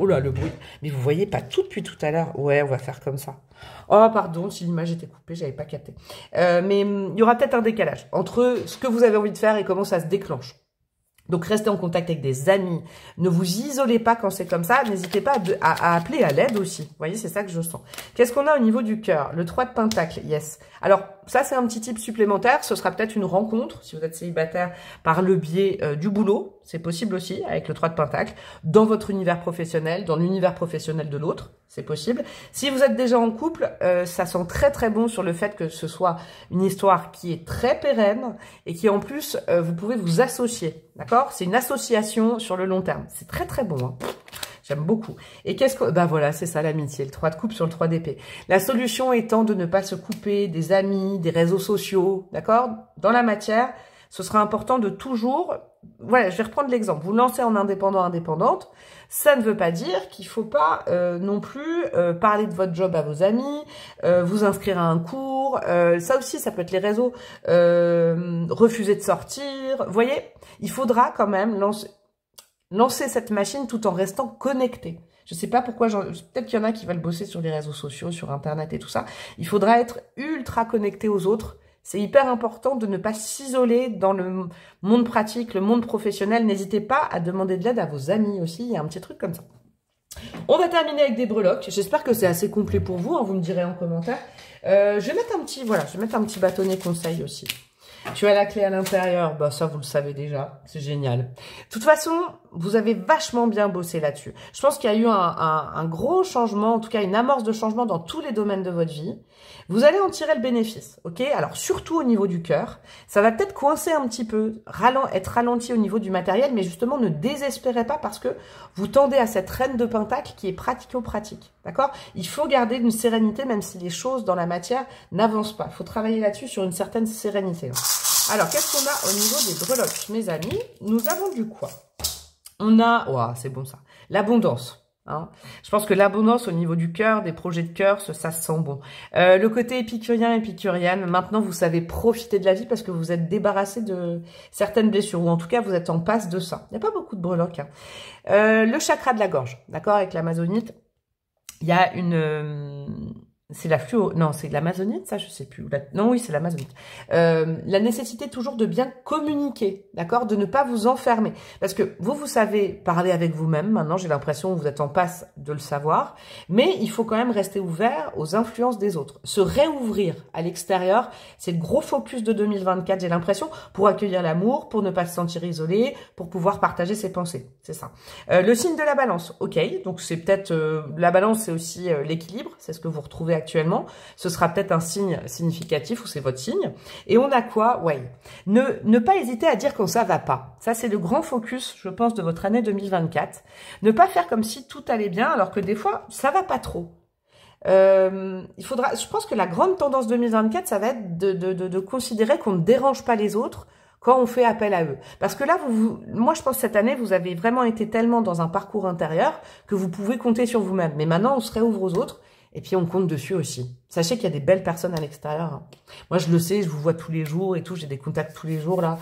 Speaker 1: Oh là, le bruit. Mais vous voyez pas tout depuis tout à l'heure? Ouais, on va faire comme ça. Oh, pardon, si l'image était coupée, j'avais pas capté. Mais il y aura peut-être un décalage entre ce que vous avez envie de faire et comment ça se déclenche. Donc, restez en contact avec des amis. Ne vous isolez pas quand c'est comme ça. N'hésitez pas à appeler à l'aide aussi. Vous voyez, c'est ça que je sens. Qu'est-ce qu'on a au niveau du cœur? Le 3 de Pentacle, yes. Alors, ça, c'est un petit type supplémentaire. Ce sera peut-être une rencontre, si vous êtes célibataire, par le biais du boulot. C'est possible aussi, avec le 3 de Pentacle, dans votre univers professionnel, dans l'univers professionnel de l'autre. C'est possible. Si vous êtes déjà en couple, ça sent très très bon sur le fait que ce soit une histoire qui est très pérenne et qui en plus, vous pouvez vous associer. D'accord? C'est une association sur le long terme. C'est très très bon, hein. J'aime beaucoup. Et qu'est-ce que... Ben voilà, c'est ça l'amitié, le 3 de coupe sur le 3 d'épée. La solution étant de ne pas se couper des amis, des réseaux sociaux, d'accord? Dans la matière, ce sera important de toujours... Voilà, je vais reprendre l'exemple. Vous lancez en indépendant, indépendante. Ça ne veut pas dire qu'il faut pas non plus parler de votre job à vos amis, vous inscrire à un cours. Ça aussi, ça peut être les réseaux. Refuser de sortir. Vous voyez, il faudra quand même lancer cette machine tout en restant connecté. Je sais pas pourquoi, peut-être qu'il y en a qui veulent bosser sur les réseaux sociaux, sur Internet et tout ça. Il faudra être ultra connecté aux autres. C'est hyper important de ne pas s'isoler dans le monde pratique, le monde professionnel. N'hésitez pas à demander de l'aide à vos amis aussi. Il y a un petit truc comme ça. On va terminer avec des breloques. J'espère que c'est assez complet pour vous, hein, vous me direz en commentaire. Je vais mettre un petit bâtonnet conseil aussi. Tu as la clé à l'intérieur, bah ça vous le savez déjà, c'est génial. De toute façon, vous avez vachement bien bossé là-dessus. Je pense qu'il y a eu un gros changement, en tout cas une amorce de changement dans tous les domaines de votre vie. Vous allez en tirer le bénéfice, ok? Alors surtout au niveau du cœur, ça va peut-être coincer un petit peu, être ralenti au niveau du matériel, mais justement ne désespérez pas parce que vous tendez à cette reine de Pentacle qui est pratico-pratique, d'accord? Il faut garder une sérénité même si les choses dans la matière n'avancent pas. Il faut travailler là-dessus sur une certaine sérénité. Alors, qu'est-ce qu'on a au niveau des breloques, mes amis? Nous avons du quoi? On a, oh, c'est bon ça, l'abondance. Hein. Je pense que l'abondance au niveau du cœur, des projets de cœur, ça se sent bon. Le côté épicurien, épicurienne, maintenant vous savez profiter de la vie parce que vous êtes débarrassé de certaines blessures, ou en tout cas vous êtes en passe de ça. Il n'y a pas beaucoup de breloques. Hein. Le chakra de la gorge, d'accord, avec l'amazonite, il y a une... c'est la fluo... Non, c'est de l'amazonite, ça, je sais plus. Non, oui, c'est l'amazonite. La nécessité toujours de bien communiquer, d'accord? De ne pas vous enfermer. Parce que vous savez parler avec vous-même. Maintenant, j'ai l'impression que vous êtes en passe de le savoir. Mais il faut quand même rester ouvert aux influences des autres. Se réouvrir à l'extérieur, c'est le gros focus de 2024, j'ai l'impression, pour accueillir l'amour, pour ne pas se sentir isolé, pour pouvoir partager ses pensées. C'est ça. Le signe de la balance, ok. Donc, c'est peut-être... la balance, c'est aussi l'équilibre. C'est ce que vous retrouvez actuellement, ce sera peut-être un signe significatif ou c'est votre signe. Et on a quoi? Ouais. Ne pas hésiter à dire quand ça va pas. Ça, c'est le grand focus, je pense, de votre année 2024. Ne pas faire comme si tout allait bien, alors que des fois, ça va pas trop. Je pense que la grande tendance 2024, ça va être de considérer qu'on ne dérange pas les autres quand on fait appel à eux. Parce que là, moi, je pense que cette année, vous avez vraiment été tellement dans un parcours intérieur que vous pouvez compter sur vous-même. Mais maintenant, on se réouvre aux autres. Et puis, on compte dessus aussi. Sachez qu'il y a des belles personnes à l'extérieur. Hein. Moi, je le sais, je vous vois tous les jours et tout. J'ai des contacts tous les jours, là.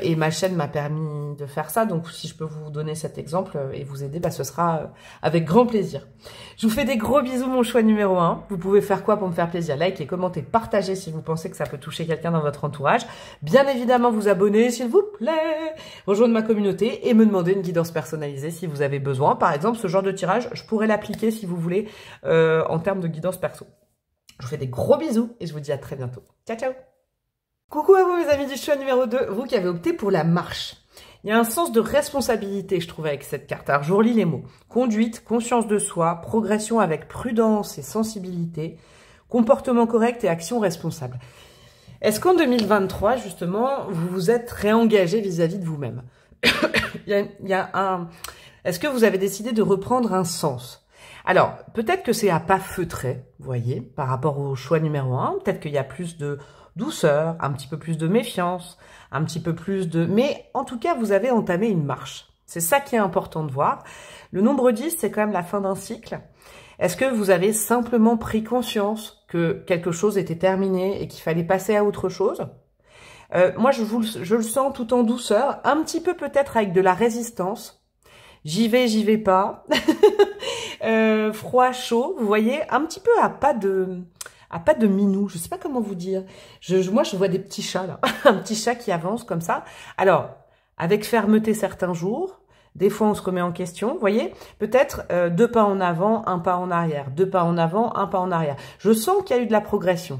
Speaker 1: Et ma chaîne m'a permis de faire ça. Donc, si je peux vous donner cet exemple et vous aider, bah, ce sera avec grand plaisir. Je vous fais des gros bisous, mon choix numéro 1. Vous pouvez faire quoi pour me faire plaisir? Likez, commentez, partagez si vous pensez que ça peut toucher quelqu'un dans votre entourage. Bien évidemment, vous abonner, s'il vous plaît. Rejoindre ma communauté et me demander une guidance personnalisée si vous avez besoin. Par exemple, ce genre de tirage, je pourrais l'appliquer si vous voulez en termes de guidance perso. Je vous fais des gros bisous et je vous dis à très bientôt. Ciao, ciao! Coucou à vous mes amis du choix numéro 2, vous qui avez opté pour la marche. Il y a un sens de responsabilité, je trouve, avec cette carte. Alors, je relis les mots. Conduite, conscience de soi, progression avec prudence et sensibilité, comportement correct et action responsable. Est-ce qu'en 2023, justement, vous vous êtes réengagé vis-à-vis de vous-même? Est-ce que vous avez décidé de reprendre un sens? Alors, peut-être que c'est à pas feutré, vous voyez, par rapport au choix numéro 1. Peut-être qu'il y a plus de douceur, un petit peu plus de méfiance, un petit peu plus de... Mais en tout cas, vous avez entamé une marche. C'est ça qui est important de voir. Le nombre 10, c'est quand même la fin d'un cycle. Est-ce que vous avez simplement pris conscience que quelque chose était terminé et qu'il fallait passer à autre chose? Moi, je le sens tout en douceur, un petit peu peut-être avec de la résistance. J'y vais pas. Froid, chaud, vous voyez, un petit peu à pas de minou, je sais pas comment vous dire. Moi, je vois des petits chats, là. Un petit chat qui avance comme ça. Alors, avec fermeté certains jours, des fois, on se remet en question, vous voyez. Peut-être 2 pas en avant, 1 pas en arrière. 2 pas en avant, 1 pas en arrière. Je sens qu'il y a eu de la progression,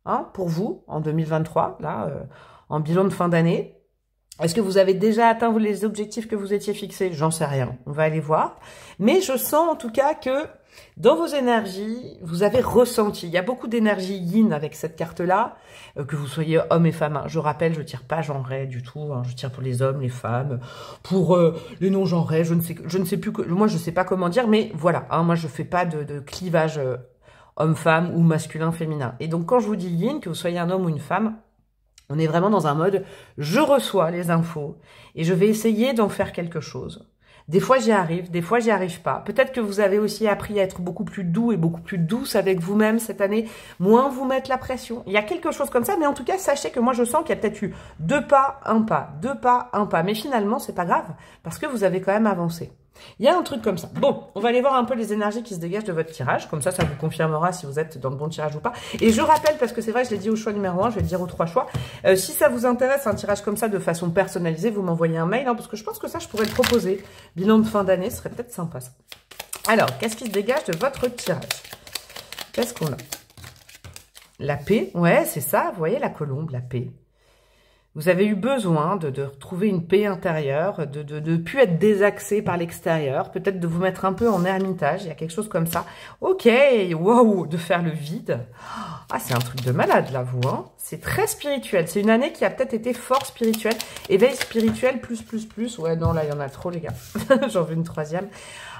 Speaker 1: hein, pour vous, en 2023, là, en bilan de fin d'année. Est-ce que vous avez déjà atteint les objectifs que vous étiez fixés? J'en sais rien, on va aller voir. Mais je sens en tout cas que dans vos énergies, vous avez ressenti. Il y a beaucoup d'énergie yin avec cette carte-là, que vous soyez homme et femme. Hein. Je rappelle, je tire pas genré du tout. Hein. Je tire pour les hommes, les femmes, pour les non-genrés. Je ne sais plus, moi je sais pas comment dire, mais voilà. Hein, moi je fais pas de clivage homme-femme ou masculin-féminin. Et donc quand je vous dis yin, que vous soyez un homme ou une femme, on est vraiment dans un mode, je reçois les infos et je vais essayer d'en faire quelque chose. Des fois, j'y arrive, des fois, j'y arrive pas. Peut-être que vous avez aussi appris à être beaucoup plus doux et beaucoup plus douce avec vous-même cette année, moins vous mettre la pression. Il y a quelque chose comme ça, mais en tout cas, sachez que moi, je sens qu'il y a peut-être eu 2 pas, 1 pas, 2 pas, 1 pas. Mais finalement, c'est pas grave, parce que vous avez quand même avancé. Il y a un truc comme ça. Bon, on va aller voir un peu les énergies qui se dégagent de votre tirage. Comme ça vous confirmera si vous êtes dans le bon tirage ou pas. Et je rappelle, parce que c'est vrai, je l'ai dit au choix numéro 1, je vais le dire aux 3 choix. Si ça vous intéresse, un tirage comme ça de façon personnalisée, vous m'envoyez un mail, hein, parce que je pense que ça, je pourrais le proposer. Bilan de fin d'année, ce serait peut-être sympa, ça. Alors, qu'est-ce qui se dégage de votre tirage? Qu'est-ce qu'on a? La paix, ouais, c'est ça, vous voyez, la colombe, la paix. Vous avez eu besoin de retrouver une paix intérieure, de plus être désaxé par l'extérieur, peut-être de vous mettre un peu en ermitage, il y a quelque chose comme ça. Ok, waouh, de faire le vide. Ah, c'est un truc de malade là, vous, hein. C'est très spirituel, c'est une année qui a peut-être été fort spirituelle. Éveil spirituel, plus. Ouais, non, là, il y en a trop, les gars. J'en veux une 3e.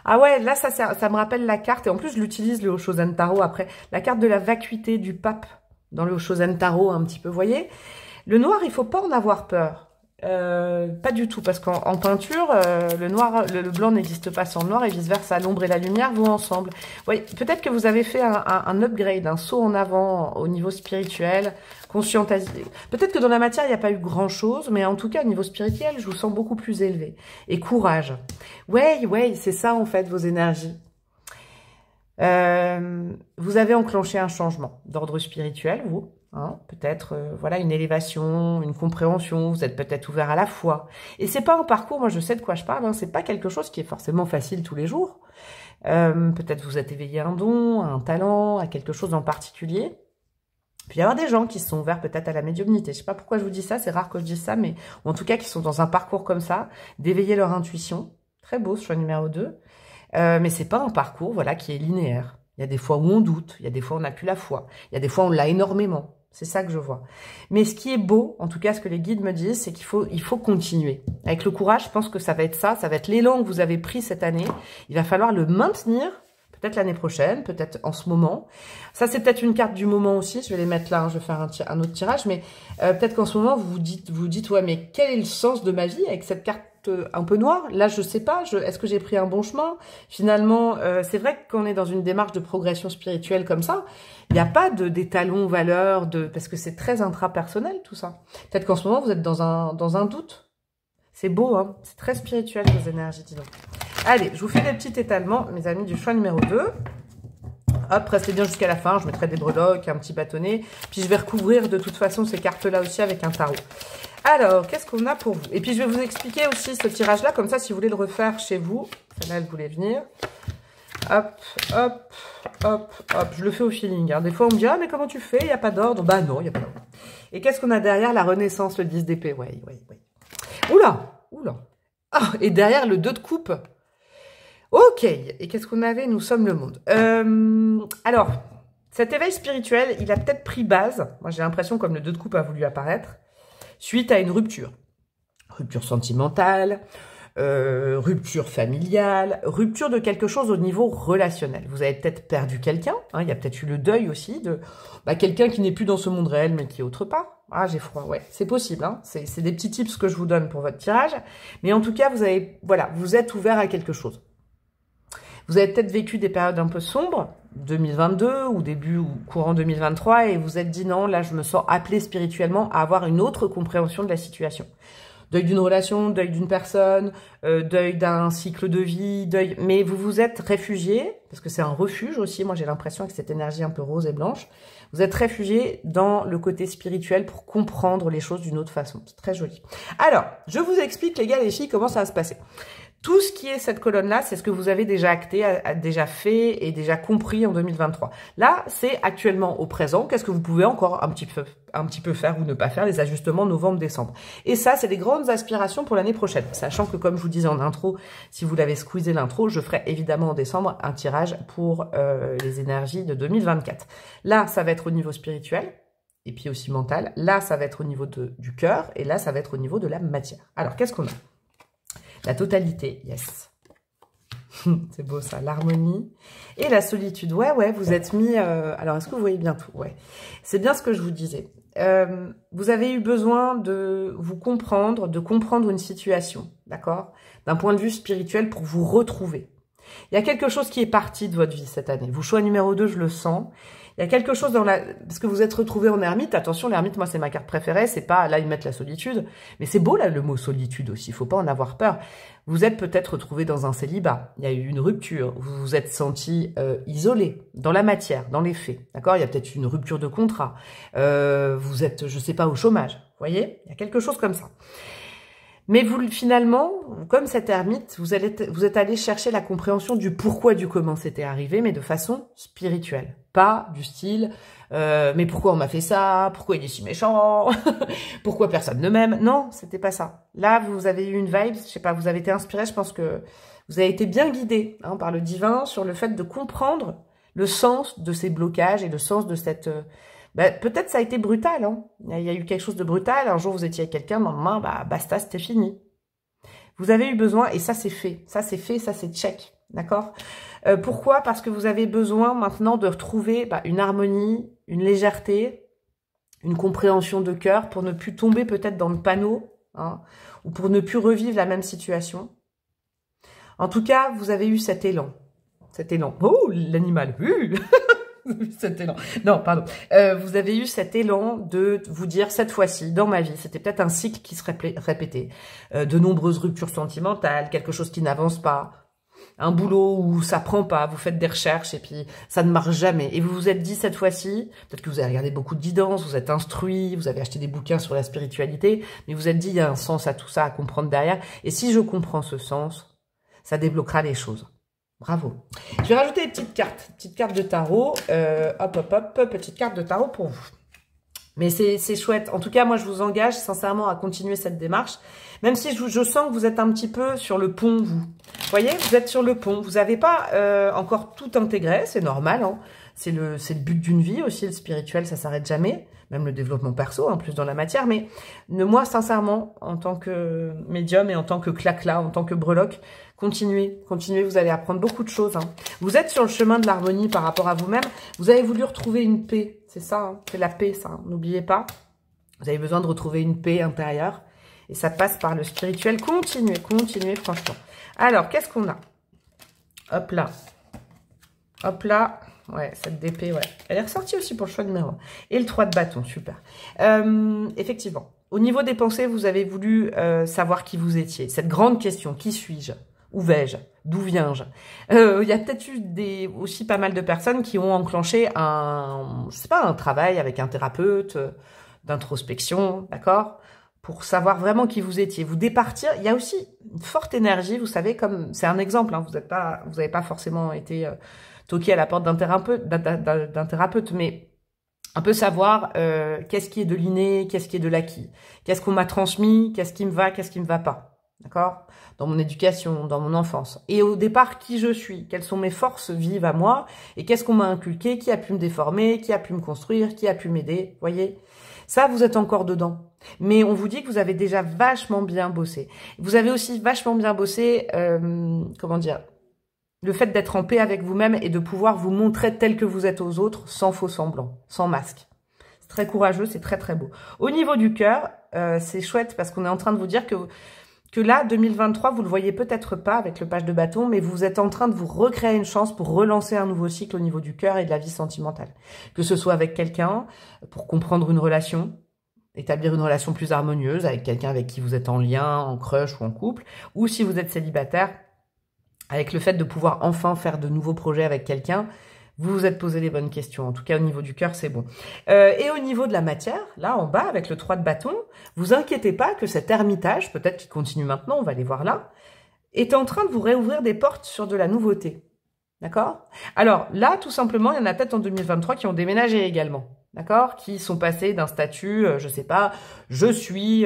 Speaker 1: Ah ouais, là, ça me rappelle la carte, et en plus, je l'utilise, le Oshozen Tarot, après. La carte de la vacuité du pape, dans le Oshozen Tarot, un petit peu, vous voyez. Le noir, il faut pas en avoir peur. Pas du tout, parce qu'en peinture, le noir, le blanc n'existe pas sans le noir et vice-versa. L'ombre et la lumière vont ensemble. Oui, peut-être que vous avez fait un upgrade, un saut en avant au niveau spirituel, conscientisé. Peut-être que dans la matière, il n'y a pas eu grand-chose, mais en tout cas, au niveau spirituel, je vous sens beaucoup plus élevé. Et courage. Ouais, c'est ça, en fait, vos énergies. Vous avez enclenché un changement d'ordre spirituel, vous. Hein, peut-être voilà, une élévation, une compréhension, vous êtes peut-être ouvert à la foi. Et c'est pas un parcours, moi je sais de quoi je parle, hein, c'est pas quelque chose qui est forcément facile tous les jours. Peut-être vous êtes éveillé à un don, à un talent, à quelque chose en particulier. Puis il y a des gens qui sont ouverts peut-être à la médiumnité. Je sais pas pourquoi je vous dis ça, c'est rare que je dise ça, mais ou en tout cas qui sont dans un parcours comme ça, d'éveiller leur intuition. Très beau ce choix numéro 2. Mais c'est pas un parcours voilà, qui est linéaire. Il y a des fois où on doute, il y a des fois où on n'a plus la foi, il y a des fois où on l'a énormément. C'est ça que je vois. Mais ce qui est beau, en tout cas ce que les guides me disent, c'est qu'il faut continuer. Avec le courage, je pense que ça va être ça va être l'élan que vous avez pris cette année. Il va falloir le maintenir, peut-être l'année prochaine, peut-être en ce moment. Ça, c'est peut-être une carte du moment aussi, je vais les mettre là, hein, je vais faire un autre tirage, mais peut-être qu'en ce moment, vous dites, ouais, mais quel est le sens de ma vie avec cette carte un peu noire? Là, je sais pas, est-ce que j'ai pris un bon chemin? Finalement, c'est vrai que quand on est dans une démarche de progression spirituelle comme ça, il n'y a pas d'étalon, valeur, parce que c'est très intrapersonnel tout ça. Peut-être qu'en ce moment, vous êtes dans un doute. C'est beau, hein, c'est très spirituel vos énergies, dis donc. Allez, je vous fais des petits étalements, mes amis, du choix numéro 2. Hop, restez bien jusqu'à la fin, je mettrai des breloques, un petit bâtonnet. Puis je vais recouvrir de toute façon ces cartes-là aussi avec un tarot. Alors, qu'est-ce qu'on a pour vous? Et puis je vais vous expliquer aussi ce tirage-là, comme ça, si vous voulez le refaire chez vous. Celle-là, elle voulait venir. Hop, hop, hop, hop. Je le fais au feeling. Hein. Des fois, on me dit, ah, mais comment tu fais? Il n'y a pas d'ordre. Bah non, il n'y a pas d'ordre. Et qu'est-ce qu'on a derrière? La Renaissance, le 10 d'épée. Oui. Oula. Ah, et derrière, le 2 de coupe. Ok, et qu'est-ce qu'on avait? Nous sommes le monde. Alors, cet éveil spirituel, il a peut-être pris base, moi j'ai l'impression comme le 2 de coupe a voulu apparaître, suite à une rupture. Rupture sentimentale, rupture familiale, rupture de quelque chose au niveau relationnel. Vous avez peut-être perdu quelqu'un, hein, il y a peut-être eu le deuil aussi de quelqu'un qui n'est plus dans ce monde réel mais qui est autre part. Ah, j'ai froid, ouais, c'est possible, hein. C'est des petits tips que je vous donne pour votre tirage, mais en tout cas, vous êtes ouvert à quelque chose. Vous avez peut-être vécu des périodes un peu sombres, 2022 ou début ou courant 2023, et vous êtes dit non, là je me sens appelé spirituellement à avoir une autre compréhension de la situation. Deuil d'une relation, deuil d'une personne, deuil d'un cycle de vie, mais vous vous êtes réfugié, parce que c'est un refuge aussi, moi j'ai l'impression avec cette énergie un peu rose et blanche, vous êtes réfugié dans le côté spirituel pour comprendre les choses d'une autre façon. C'est très joli. Alors, je vous explique les gars, les filles, comment ça va se passer. Tout ce qui est cette colonne-là, c'est ce que vous avez déjà acté, déjà fait et déjà compris en 2023. Là, c'est actuellement au présent. Qu'est-ce que vous pouvez encore un petit peu faire ou ne pas faire, les ajustements novembre-décembre. Et ça, c'est des grandes aspirations pour l'année prochaine. Sachant que, comme je vous disais en intro, si vous l'avez squeezé l'intro, je ferai évidemment en décembre un tirage pour les énergies de 2024. Là, ça va être au niveau spirituel et puis aussi mental. Là, ça va être au niveau du cœur et là, ça va être au niveau de la matière. Alors, qu'est-ce qu'on a? La totalité, yes. C'est beau ça, l'harmonie. Et la solitude, ouais, vous êtes mis... alors, est-ce que vous voyez bien tout? Ouais, c'est bien ce que je vous disais. Vous avez eu besoin de vous comprendre, de comprendre une situation, d'accord? D'un point de vue spirituel pour vous retrouver. Il y a quelque chose qui est parti de votre vie cette année. Vous, choix numéro 2, je le sens. Il y a quelque chose dans parce que vous êtes retrouvé en ermite. Attention, l'ermite, moi, c'est ma carte préférée. C'est pas, là, ils mettent la solitude. Mais c'est beau, là, le mot solitude aussi. Il faut pas en avoir peur. Vous êtes peut-être retrouvé dans un célibat. Il y a eu une rupture. Vous vous êtes senti isolé dans la matière, dans les faits. D'accord? Il y a peut-être une rupture de contrat. Vous êtes, je sais pas, au chômage. Vous voyez? Il y a quelque chose comme ça. Mais vous, finalement, comme cette ermite, vous êtes allé chercher la compréhension du pourquoi, du comment c'était arrivé, mais de façon spirituelle. Pas du style, mais pourquoi on m'a fait ça? Pourquoi il est si méchant? Pourquoi personne ne m'aime? Non, c'était pas ça. Là, vous avez eu une vibe, je sais pas, vous avez été inspiré, je pense que vous avez été bien guidé hein, par le divin sur le fait de comprendre le sens de ces blocages et le sens de cette... peut-être ça a été brutal, hein. Il y a eu quelque chose de brutal. Un jour, vous étiez avec quelqu'un, le lendemain, basta, c'était fini. Vous avez eu besoin, et ça, c'est fait. Ça, c'est fait, ça, c'est check. D'accord? Pourquoi? Parce que vous avez besoin maintenant de retrouver une harmonie, une légèreté, une compréhension de cœur pour ne plus tomber peut-être dans le panneau hein, ou pour ne plus revivre la même situation. En tout cas, vous avez eu cet élan. Cet élan. Oh, l'animal. Cet élan. Non, pardon. Vous avez eu cet élan de vous dire, cette fois-ci, dans ma vie, c'était peut-être un cycle qui se répétait. De nombreuses ruptures sentimentales, quelque chose qui n'avance pas, un boulot où ça prend pas, vous faites des recherches et puis ça ne marche jamais. Et vous vous êtes dit cette fois-ci, peut-être que vous avez regardé beaucoup de guidances, vous êtes instruit, vous avez acheté des bouquins sur la spiritualité, mais vous vous êtes dit, il y a un sens à tout ça, à comprendre derrière. Et si je comprends ce sens, ça débloquera les choses. Bravo. Je vais rajouter des petites cartes de tarot. Petite carte de tarot pour vous. Mais c'est chouette. En tout cas, moi, je vous engage sincèrement à continuer cette démarche. Même si je sens que vous êtes un petit peu sur le pont, vous. Vous voyez, vous êtes sur le pont. Vous n'avez pas encore tout intégré. C'est normal, hein. C'est le but d'une vie aussi. Le spirituel, ça s'arrête jamais. Même le développement perso, en plus dans la matière. Mais moi, sincèrement, en tant que médium et en tant que clacla, en tant que breloque, continuez. Vous allez apprendre beaucoup de choses, hein. Vous êtes sur le chemin de l'harmonie par rapport à vous-même. Vous avez voulu retrouver une paix. C'est ça, hein, c'est la paix, ça. Hein. N'oubliez pas. Vous avez besoin de retrouver une paix intérieure. Et ça passe par le spirituel. Continuez, franchement. Alors, qu'est-ce qu'on a? Hop là. Hop là. Ouais, cette d'épée, ouais. Elle est ressortie aussi pour le choix numéro 1. Et le 3 de bâton, super. Effectivement, au niveau des pensées, vous avez voulu savoir qui vous étiez. Cette grande question, qui suis-je? Où vais-je? D'où viens-je? Il y a peut-être eu aussi pas mal de personnes qui ont enclenché un travail avec un thérapeute, d'introspection, d'accord? Pour savoir vraiment qui vous étiez. Vous départir, il y a aussi une forte énergie, vous savez, comme c'est un exemple, hein, vous n'avez pas forcément été toqué à la porte d'un thérapeute, mais un peu savoir qu'est-ce qui est de l'inné, qu'est-ce qui est de l'acquis, qu'est-ce qu'on m'a transmis, qu'est-ce qui me va pas, d'accord? Dans mon éducation, dans mon enfance. Et au départ, qui je suis, quelles sont mes forces vives à moi, et qu'est-ce qu'on m'a inculqué, qui a pu me déformer, qui a pu me construire, qui a pu m'aider, voyez? Ça, vous êtes encore dedans. Mais on vous dit que vous avez déjà vachement bien bossé. Vous avez aussi vachement bien bossé, comment dire, le fait d'être en paix avec vous-même et de pouvoir vous montrer tel que vous êtes aux autres, sans faux semblant, sans masque. C'est très courageux, c'est très très beau. Au niveau du cœur, c'est chouette parce qu'on est en train de vous dire que là, 2023, vous le voyez peut-être pas avec le page de bâton, mais vous êtes en train de vous recréer une chance pour relancer un nouveau cycle au niveau du cœur et de la vie sentimentale. Que ce soit avec quelqu'un, pour comprendre une relation, établir une relation plus harmonieuse avec quelqu'un avec qui vous êtes en lien, en crush ou en couple, ou si vous êtes célibataire, avec le fait de pouvoir enfin faire de nouveaux projets avec quelqu'un, vous vous êtes posé les bonnes questions. En tout cas, au niveau du cœur, c'est bon. Et au niveau de la matière, là, en bas, avec le 3 de bâton, vous inquiétez pas que cet ermitage, peut-être qu'il continue maintenant, on va aller voir là, est en train de vous réouvrir des portes sur de la nouveauté. D'accord? Alors, là, tout simplement, il y en a peut-être en 2023 qui ont déménagé également. D'accord? Qui sont passés d'un statut, je sais pas, je suis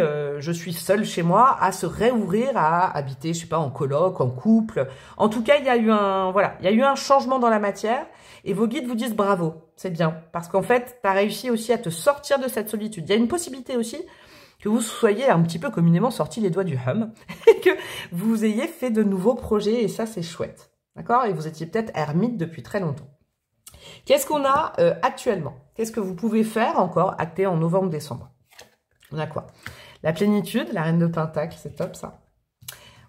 Speaker 1: seule chez moi, à se réouvrir, à habiter, je sais pas, en coloc, en couple. En tout cas, il y a eu un changement dans la matière et vos guides vous disent bravo, c'est bien. Parce qu'en fait, tu as réussi aussi à te sortir de cette solitude. Il y a une possibilité aussi que vous soyez un petit peu communément sortis les doigts du hum et que vous ayez fait de nouveaux projets et ça, c'est chouette. D'accord? Et vous étiez peut-être ermite depuis très longtemps. Qu'est-ce qu'on a actuellement? Qu'est-ce que vous pouvez faire encore acter en novembre-décembre? On a quoi? La plénitude, la reine de Pentacle, c'est top ça.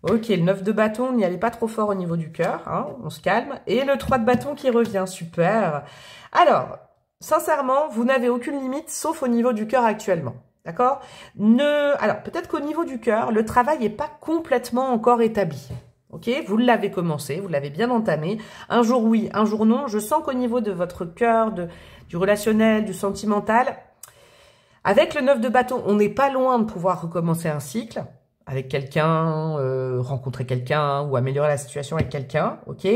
Speaker 1: Ok, le 9 de bâton, n'y allez pas trop fort au niveau du cœur, hein, on se calme. Et le 3 de bâton qui revient, super. Alors, sincèrement, vous n'avez aucune limite sauf au niveau du cœur actuellement. D'accord? Alors, peut-être qu'au niveau du cœur, le travail n'est pas complètement encore établi. Ok, vous l'avez commencé, vous l'avez bien entamé. Un jour oui, un jour non. Je sens qu'au niveau de votre cœur, du relationnel, du sentimental, avec le 9 de bâton, on n'est pas loin de pouvoir recommencer un cycle avec quelqu'un, rencontrer quelqu'un ou améliorer la situation avec quelqu'un. Ok,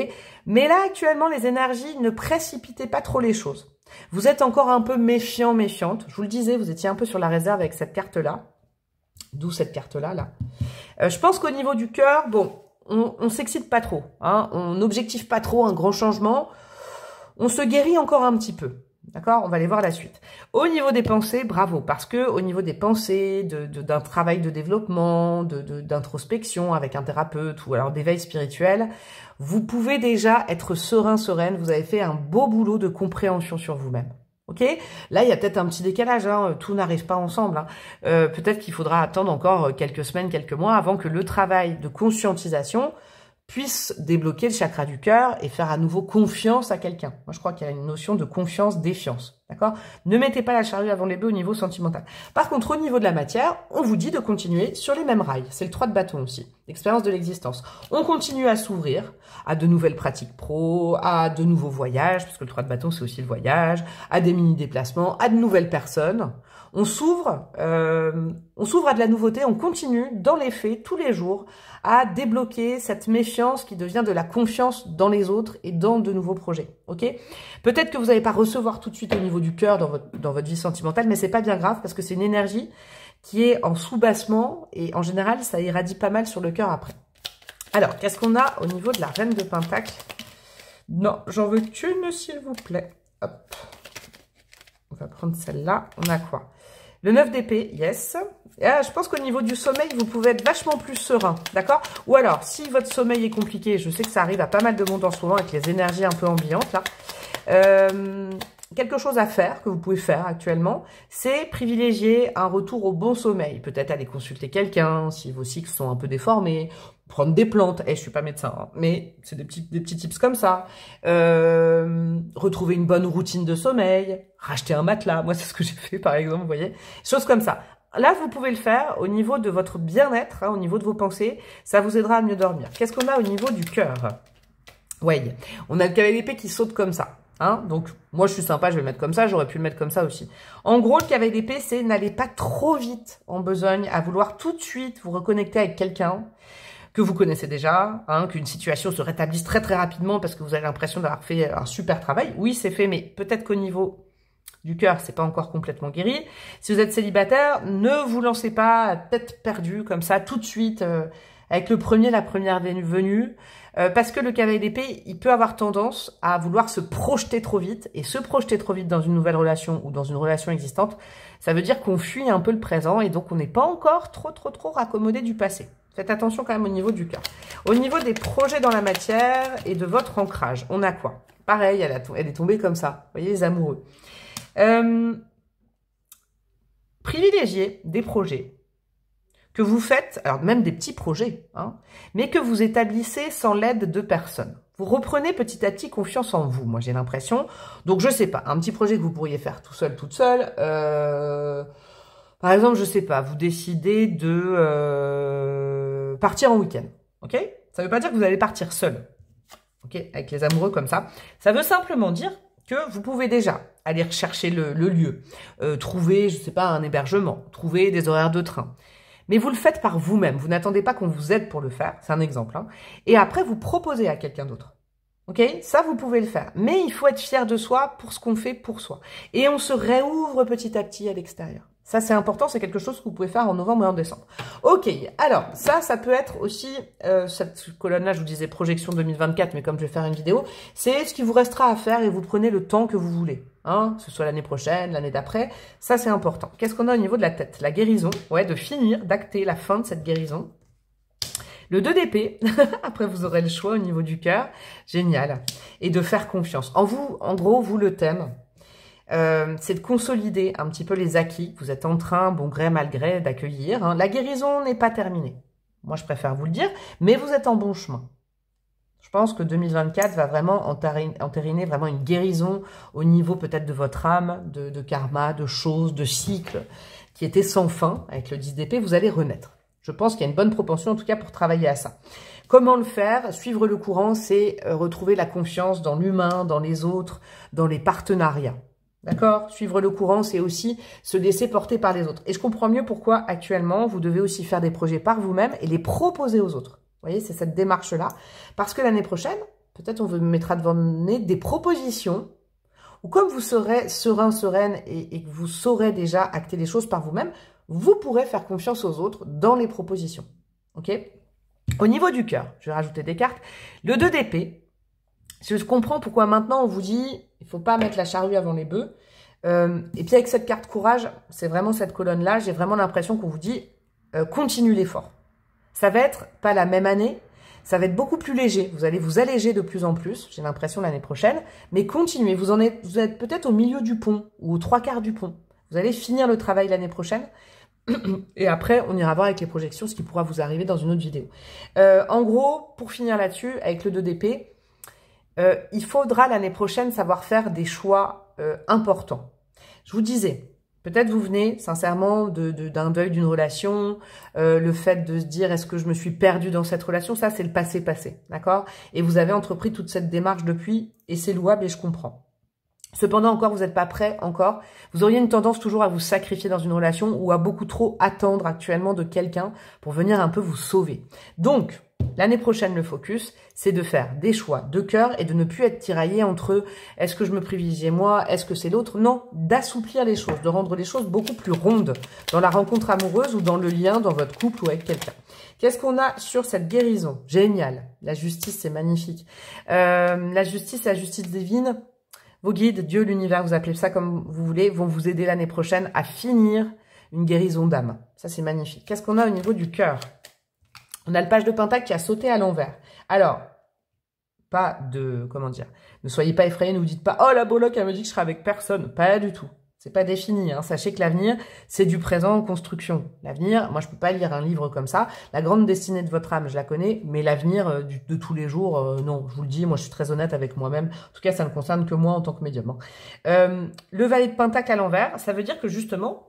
Speaker 1: mais là actuellement les énergies, ne précipitez pas trop les choses. Vous êtes encore un peu méfiant, méfiante. Je vous le disais, vous étiez un peu sur la réserve avec cette carte-là. D'où cette carte-là, là. Je pense qu'au niveau du cœur, bon, on s'excite pas trop, hein, on n'objective pas trop un grand changement, on se guérit encore un petit peu, d'accord? On va aller voir la suite. Au niveau des pensées, bravo, parce que au niveau des pensées, d'un travail de développement, d'introspection avec un thérapeute ou alors d'éveil spirituel, vous pouvez déjà être serein, sereine, vous avez fait un beau boulot de compréhension sur vous-même, Ok, là, il y a peut-être un petit décalage, hein, tout n'arrive pas ensemble. Hein. Peut-être qu'il faudra attendre encore quelques semaines, quelques mois avant que le travail de conscientisation puisse débloquer le chakra du cœur et faire à nouveau confiance à quelqu'un. Moi, je crois qu'il y a une notion de confiance, défiance. D'accord? Ne mettez pas la charrue avant les bœufs au niveau sentimental. Par contre, au niveau de la matière, on vous dit de continuer sur les mêmes rails. C'est le 3 de bâton aussi, l'expérience de l'existence. On continue à s'ouvrir à de nouvelles pratiques pro, à de nouveaux voyages, parce que le 3 de bâton, c'est aussi le voyage, à des mini-déplacements, à de nouvelles personnes. On s'ouvre à de la nouveauté, on continue dans les faits, tous les jours, à débloquer cette méfiance qui devient de la confiance dans les autres et dans de nouveaux projets. Ok? Peut-être que vous n'allez pas recevoir tout de suite au niveau du cœur dans votre vie sentimentale, mais c'est pas bien grave parce que c'est une énergie qui est en sous-bassement et en général, ça irradie pas mal sur le cœur après. Alors, qu'est-ce qu'on a au niveau de la reine de Pentacle? Non, j'en veux qu'une, s'il vous plaît. Hop. On va prendre celle-là. On a quoi? Le 9 d'épée, yes. Je pense qu'au niveau du sommeil, vous pouvez être vachement plus serein, d'accord? Ou alors, si votre sommeil est compliqué, je sais que ça arrive à pas mal de monde en ce moment avec les énergies un peu ambiantes, là. Quelque chose à faire, que vous pouvez faire actuellement, c'est privilégier un retour au bon sommeil. Peut-être aller consulter quelqu'un, si vos cycles sont un peu déformés, prendre des plantes. Je suis pas médecin, hein, mais c'est des petits tips comme ça. Retrouver une bonne routine de sommeil, racheter un matelas. Moi, c'est ce que j'ai fait, par exemple, vous voyez. Choses comme ça. Là, vous pouvez le faire au niveau de votre bien-être, hein, au niveau de vos pensées. Ça vous aidera à mieux dormir. Qu'est-ce qu'on a au niveau du cœur? Ouais, on a le cavalier d'épée qui saute comme ça. Hein, donc, moi, je suis sympa, je vais le mettre comme ça. J'aurais pu le mettre comme ça aussi. En gros, le cavalier d'épée, c'est n'allez pas trop vite en besogne à vouloir tout de suite vous reconnecter avec quelqu'un que vous connaissez déjà, hein, qu'une situation se rétablisse très très rapidement parce que vous avez l'impression d'avoir fait un super travail. Oui, c'est fait, mais peut-être qu'au niveau du cœur, c'est pas encore complètement guéri. Si vous êtes célibataire, ne vous lancez pas à tête perdue comme ça tout de suite avec la première venue. Parce que le cavalier d'épée, il peut avoir tendance à vouloir se projeter trop vite. Et se projeter trop vite dans une nouvelle relation ou dans une relation existante, ça veut dire qu'on fuit un peu le présent et donc on n'est pas encore trop raccommodé du passé. Faites attention quand même au niveau du cœur. Au niveau des projets dans la matière et de votre ancrage, on a quoi? Pareil, elle est tombée comme ça. Vous voyez, les amoureux. Privilégiez des projets que vous faites, alors même des petits projets, hein, mais que vous établissez sans l'aide de personne. Vous reprenez petit à petit confiance en vous, moi j'ai l'impression. Donc je sais pas, un petit projet que vous pourriez faire tout seul, toute seule. Par exemple, je sais pas, vous décidez de partir en week-end, ok? Ça veut pas dire que vous allez partir seul, ok? Avec les amoureux comme ça. Ça veut simplement dire que vous pouvez déjà aller rechercher le lieu, trouver, je sais pas, un hébergement, trouver des horaires de train. Mais vous le faites par vous-même. Vous n'attendez pas qu'on vous aide pour le faire. C'est un exemple. Hein. Et après, vous proposez à quelqu'un d'autre. Ok? Ça, vous pouvez le faire. Mais il faut être fier de soi pour ce qu'on fait pour soi. Et on se réouvre petit à petit à l'extérieur. Ça, c'est important. C'est quelque chose que vous pouvez faire en novembre et en décembre. Ok. Alors, ça peut être aussi, cette colonne-là, je vous disais projection 2024, mais comme je vais faire une vidéo, c'est ce qui vous restera à faire et vous prenez le temps que vous voulez. Hein, que ce soit l'année prochaine, l'année d'après, ça c'est important. Qu'est-ce qu'on a au niveau de la tête? La guérison, ouais, de finir, d'acter la fin de cette guérison. Le 2 d'épée, après vous aurez le choix au niveau du cœur, génial. Et de faire confiance. En gros, vous le thème, c'est de consolider un petit peu les acquis que vous êtes en train, bon gré mal gré, d'accueillir. Hein. La guérison n'est pas terminée. Moi je préfère vous le dire, mais vous êtes en bon chemin. Je pense que 2024 va vraiment entériner vraiment une guérison au niveau peut-être de votre âme, de karma, de choses, de cycles qui étaient sans fin. Avec le 10 d'épée, vous allez renaître. Je pense qu'il y a une bonne propension en tout cas pour travailler à ça. Comment le faire? Suivre le courant, c'est retrouver la confiance dans l'humain, dans les autres, dans les partenariats. D'accord? Suivre le courant, c'est aussi se laisser porter par les autres. Et je comprends mieux pourquoi actuellement, vous devez aussi faire des projets par vous-même et les proposer aux autres. Vous voyez, c'est cette démarche-là. Parce que l'année prochaine, peut-être on vous mettra devant le nez des propositions où comme vous serez serein, sereine et que vous saurez déjà acter les choses par vous-même, vous pourrez faire confiance aux autres dans les propositions. Ok? Au niveau du cœur, je vais rajouter des cartes. Le 2 d'épée, je comprends pourquoi maintenant on vous dit il ne faut pas mettre la charrue avant les bœufs. Et puis avec cette carte courage, c'est vraiment cette colonne-là, j'ai vraiment l'impression qu'on vous dit continue l'effort. Ça va être pas la même année, Ça va être beaucoup plus léger. Vous allez vous alléger de plus en plus, j'ai l'impression, l'année prochaine. Mais continuez. Vous êtes peut-être au milieu du pont ou aux 3/4 du pont. Vous allez finir le travail l'année prochaine. Et après, on ira voir avec les projections ce qui pourra vous arriver dans une autre vidéo. En gros, pour finir là-dessus, avec le 2 d'épée, il faudra l'année prochaine savoir faire des choix importants. Je vous disais, peut-être vous venez sincèrement d'un deuil d'une relation, le fait de se dire est-ce que je me suis perdue dans cette relation, ça c'est le passé, d'accord? Et vous avez entrepris toute cette démarche depuis, et c'est louable et je comprends. Cependant, encore, vous n'êtes pas prêt, encore. Vous auriez une tendance toujours à vous sacrifier dans une relation ou à beaucoup trop attendre actuellement de quelqu'un pour venir un peu vous sauver. Donc, l'année prochaine, le focus, c'est de faire des choix de cœur et de ne plus être tiraillé entre est-ce que je me privilégie moi, est-ce que c'est l'autre? Non, d'assouplir les choses, de rendre les choses beaucoup plus rondes dans la rencontre amoureuse ou dans le lien dans votre couple ou avec quelqu'un. Qu'est-ce qu'on a sur cette guérison? Génial. La justice, c'est magnifique. La justice divine. Vos guides, Dieu, l'univers, vous appelez ça comme vous voulez, vont vous aider l'année prochaine à finir une guérison d'âme. Ça, c'est magnifique. Qu'est-ce qu'on a au niveau du cœur? On a le page de Pentacle qui a sauté à l'envers. Alors, pas de, comment dire, ne soyez pas effrayés, ne vous dites pas, oh, la boloc, elle me dit que je serai avec personne. Pas du tout. C'est pas défini, hein. Sachez que l'avenir, c'est du présent en construction. L'avenir, moi, je peux pas lire un livre comme ça. La grande destinée de votre âme, je la connais, mais l'avenir de tous les jours, non. Je vous le dis, moi, je suis très honnête avec moi-même. En tout cas, ça ne concerne que moi en tant que médium. Hein. Le valet de Pentacle à l'envers, ça veut dire que justement,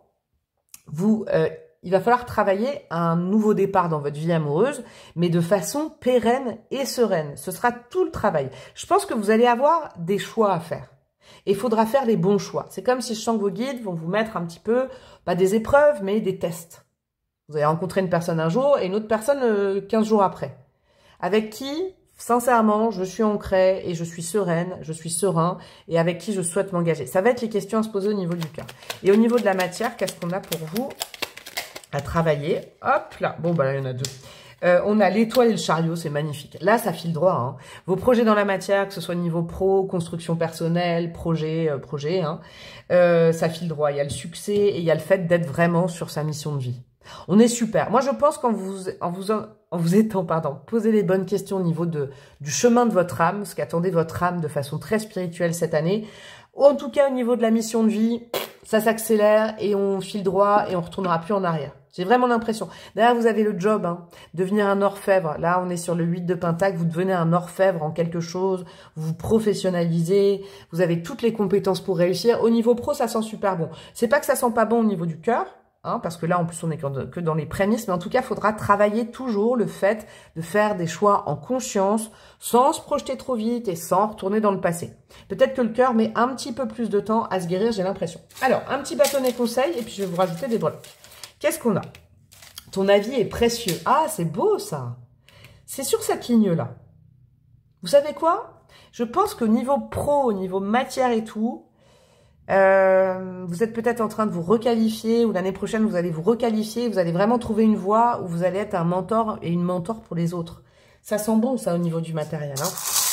Speaker 1: il va falloir travailler un nouveau départ dans votre vie amoureuse, mais de façon pérenne et sereine. Ce sera tout le travail. Je pense que vous allez avoir des choix à faire. Et il faudra faire les bons choix. C'est comme si je sens que vos guides vont vous mettre un petit peu, pas des épreuves, mais des tests. Vous allez rencontrer une personne un jour et une autre personne 15 jours après. Avec qui, sincèrement, je suis ancrée et je suis sereine, je suis serein et avec qui je souhaite m'engager. Ça va être les questions à se poser au niveau du cœur. Et au niveau de la matière, qu'est-ce qu'on a pour vous à travailler? Hop là, bon bah là il y en a deux. On a l'étoile et le chariot, c'est magnifique. Là, ça file droit. Hein. Vos projets dans la matière, que ce soit niveau pro, construction personnelle, projet, hein, ça file droit. Il y a le succès et il y a le fait d'être vraiment sur sa mission de vie. On est super. Moi, je pense qu'en vous étant posé les bonnes questions au niveau du chemin de votre âme, ce qu'attendait votre âme de façon très spirituelle cette année, ou en tout cas au niveau de la mission de vie, ça s'accélère et on file droit et on retournera plus en arrière. J'ai vraiment l'impression. D'ailleurs, vous avez le job, hein, devenir un orfèvre. Là, on est sur le 8 de Pentacle. Vous devenez un orfèvre en quelque chose. Vous vous professionnalisez. Vous avez toutes les compétences pour réussir. Au niveau pro, ça sent super bon. C'est pas que ça sent pas bon au niveau du cœur, hein, parce que là, en plus, on est que dans les prémices. Mais en tout cas, il faudra travailler toujours le fait de faire des choix en conscience, sans se projeter trop vite et sans retourner dans le passé. Peut-être que le cœur met un petit peu plus de temps à se guérir, j'ai l'impression. Alors, un petit bâtonnet conseil et puis je vais vous rajouter des breloques. Qu'est-ce qu'on a? Ton avis est précieux. Ah, c'est beau ça. C'est sur cette ligne-là. Vous savez quoi? Je pense qu'au niveau pro, au niveau matière et tout, vous êtes peut-être en train de vous requalifier ou l'année prochaine, vous allez vous requalifier. Vous allez vraiment trouver une voie où vous allez être un mentor et une mentor pour les autres. Ça sent bon ça au niveau du matériel. Hein.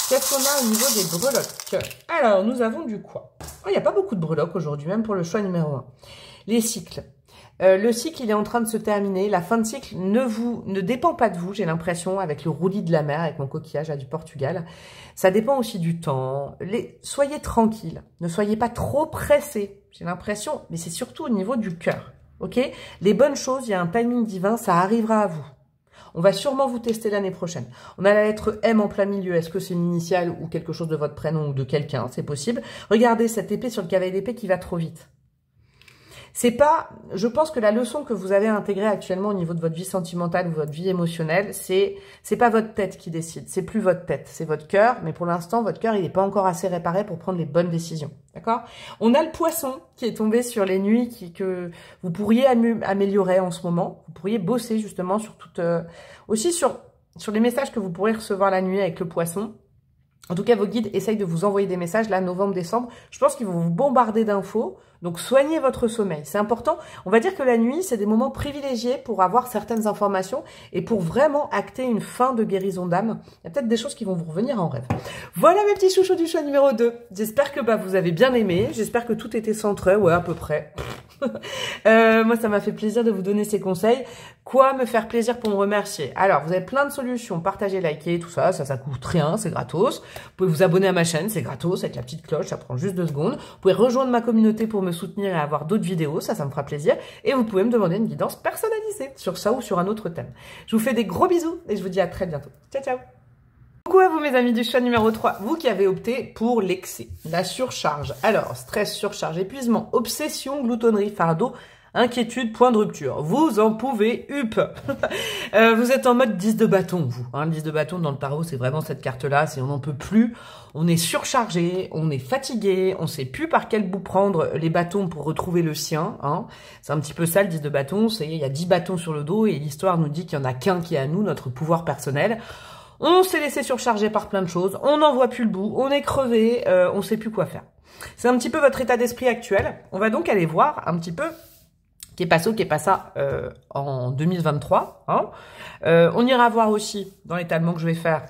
Speaker 1: Qu'est-ce qu'on a au niveau des breloques? Alors, nous avons du quoi? Oh, il n'y a pas beaucoup de breloques aujourd'hui, même pour le choix numéro 1. Les cycles. Le cycle, il est en train de se terminer. La fin de cycle ne dépend pas de vous, j'ai l'impression, avec le roulis de la mer, avec mon coquillage là, du Portugal. Ça dépend aussi du temps. Soyez tranquille. Ne soyez pas trop pressés, j'ai l'impression. Mais c'est surtout au niveau du cœur. Ok? Les bonnes choses, il y a un timing divin, ça arrivera à vous. On va sûrement vous tester l'année prochaine. On a la lettre M en plein milieu. Est-ce que c'est une initiale ou quelque chose de votre prénom ou de quelqu'un? C'est possible. Regardez cette épée sur le cavalier d'épée qui va trop vite. C'est pas, je pense que la leçon que vous avez intégrée actuellement au niveau de votre vie sentimentale ou votre vie émotionnelle, c'est pas votre tête qui décide, c'est plus votre tête, c'est votre cœur, mais pour l'instant, votre cœur, il n'est pas encore assez réparé pour prendre les bonnes décisions, d'accord? On a le poisson qui est tombé sur les nuits que vous pourriez améliorer en ce moment, vous pourriez bosser justement sur aussi sur les messages que vous pourrez recevoir la nuit avec le poisson. En tout cas, vos guides essayent de vous envoyer des messages, là, novembre, décembre. Je pense qu'ils vont vous bombarder d'infos. Donc, soignez votre sommeil. C'est important. On va dire que la nuit, c'est des moments privilégiés pour avoir certaines informations et pour vraiment acter une fin de guérison d'âme. Il y a peut-être des choses qui vont vous revenir en rêve. Voilà mes petits chouchous du choix numéro 2. J'espère que vous avez bien aimé. J'espère que tout était centré. Ouais, à peu près. Moi, ça m'a fait plaisir de vous donner ces conseils. Quoi me faire plaisir pour me remercier? Alors, vous avez plein de solutions. Partagez, likez, tout ça. Ça coûte rien, c'est gratos. Vous pouvez vous abonner à ma chaîne, c'est gratos, avec la petite cloche, ça prend juste 2 secondes. Vous pouvez rejoindre ma communauté pour me soutenir et avoir d'autres vidéos, ça me fera plaisir. Et vous pouvez me demander une guidance personnalisée sur ça ou sur un autre thème. Je vous fais des gros bisous et je vous dis à très bientôt. Ciao, ciao! Coucou à vous mes amis du choix numéro 3, vous qui avez opté pour l'excès, la surcharge. Alors, stress, surcharge, épuisement, obsession, gloutonnerie, fardeau, inquiétude, point de rupture. Vous en pouvez up. Vous êtes en mode 10 de bâton, vous. Hein, le 10 de bâton dans le tarot, c'est vraiment cette carte-là, c'est on n'en peut plus, on est surchargé, on est fatigué, on sait plus par quel bout prendre les bâtons pour retrouver le sien. Hein. C'est un petit peu ça le 10 de bâton, il y a 10 bâtons sur le dos et l'histoire nous dit qu'il n'y en a qu'un qui est à nous, notre pouvoir personnel. On s'est laissé surcharger par plein de choses, on n'en voit plus le bout, on est crevé, on sait plus quoi faire. C'est un petit peu votre état d'esprit actuel. On va donc aller voir un petit peu qui est passé ou qui est pas ça en 2023. Hein. On ira voir aussi dans l'étalement que je vais faire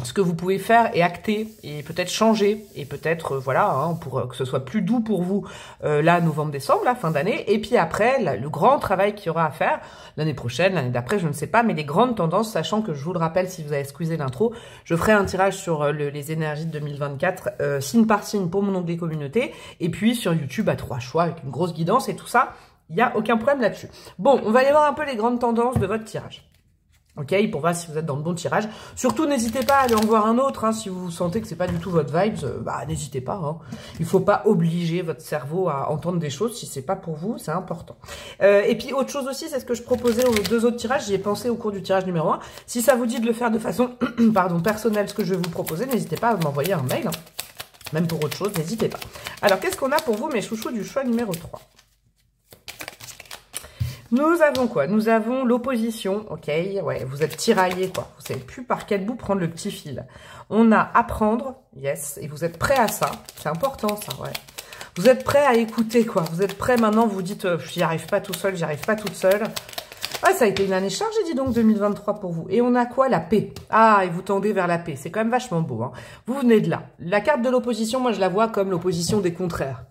Speaker 1: ce que vous pouvez faire et acter et peut-être changer et peut-être voilà hein, pour que ce soit plus doux pour vous là novembre-décembre, la fin d'année et puis après le grand travail qu'il y aura à faire l'année prochaine, l'année d'après, je ne sais pas, mais les grandes tendances, sachant que je vous le rappelle si vous avez squeezé l'intro, je ferai un tirage sur les énergies de 2024 signe par signe pour mon onglet communauté et puis sur YouTube à 3 choix avec une grosse guidance et tout ça, il n'y a aucun problème là-dessus. Bon, on va aller voir un peu les grandes tendances de votre tirage. Ok, pour voir si vous êtes dans le bon tirage. Surtout, n'hésitez pas à aller en voir un autre. Hein, si vous sentez que c'est pas du tout votre vibes, bah n'hésitez pas. Hein. Il faut pas obliger votre cerveau à entendre des choses si c'est pas pour vous, c'est important. Et puis autre chose aussi, c'est ce que je proposais aux 2 autres tirages. J'y ai pensé au cours du tirage numéro 1. Si ça vous dit de le faire de façon, pardon, personnelle, ce que je vais vous proposer, n'hésitez pas à m'envoyer un mail. Hein. Même pour autre chose, n'hésitez pas. Alors, qu'est-ce qu'on a pour vous, mes chouchous du choix numéro 3? Nous avons quoi? Nous avons l'opposition, ok, ouais, vous êtes tiraillé, quoi. Vous savez plus par quel bout prendre le petit fil. On a apprendre, yes, et vous êtes prêt à ça. C'est important, ça, ouais. Vous êtes prêt à écouter, quoi. Vous êtes prêt maintenant, vous dites, j'y arrive pas tout seul, j'y arrive pas toute seule. Ouais, ça a été une année chargée, dis donc, 2023 pour vous. Et on a quoi? La paix. Ah, et vous tendez vers la paix. C'est quand même vachement beau, hein. Vous venez de là. La carte de l'opposition, moi, je la vois comme l'opposition des contraires.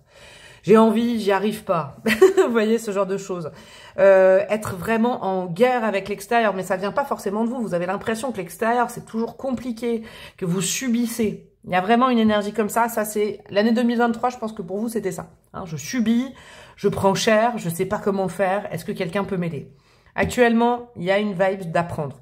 Speaker 1: J'ai envie, j'y arrive pas. Vous voyez, ce genre de choses. Être vraiment en guerre avec l'extérieur, mais ça vient pas forcément de vous. Vous avez l'impression que l'extérieur, c'est toujours compliqué, que vous subissez. Il y a vraiment une énergie comme ça. Ça, c'est l'année 2023, je pense que pour vous, c'était ça. Hein, je subis, je prends cher, je sais pas comment faire. Est-ce que quelqu'un peut m'aider? Actuellement, il y a une vibe d'apprendre.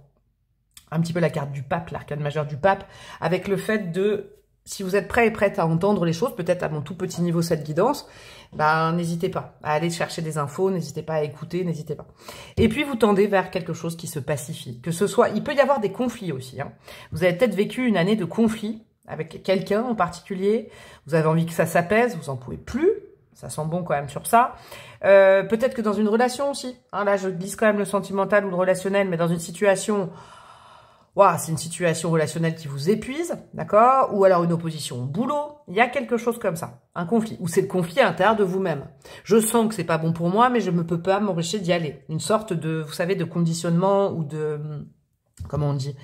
Speaker 1: Un petit peu la carte du pape, l'arcane majeur du pape, avec le fait de... Si vous êtes prêt et prête à entendre les choses, peut-être à mon tout petit niveau cette guidance, ben n'hésitez pas à aller chercher des infos, n'hésitez pas à écouter, n'hésitez pas. Et puis vous tendez vers quelque chose qui se pacifie. Que ce soit, il peut y avoir des conflits aussi. Hein. Vous avez peut-être vécu une année de conflit avec quelqu'un en particulier. Vous avez envie que ça s'apaise, vous en pouvez plus. Ça sent bon quand même sur ça. Peut-être que dans une relation aussi. Hein, là, je glisse quand même le sentimental ou le relationnel, mais dans une situation... Wow, c'est une situation relationnelle qui vous épuise, d'accord? Ou alors une opposition au boulot. Il y a quelque chose comme ça, un conflit. Ou c'est le conflit à l'intérieur de vous-même. Je sens que c'est pas bon pour moi, mais je ne peux pas m'empêcher d'y aller. Une sorte de, vous savez, de conditionnement ou de, comment on dit?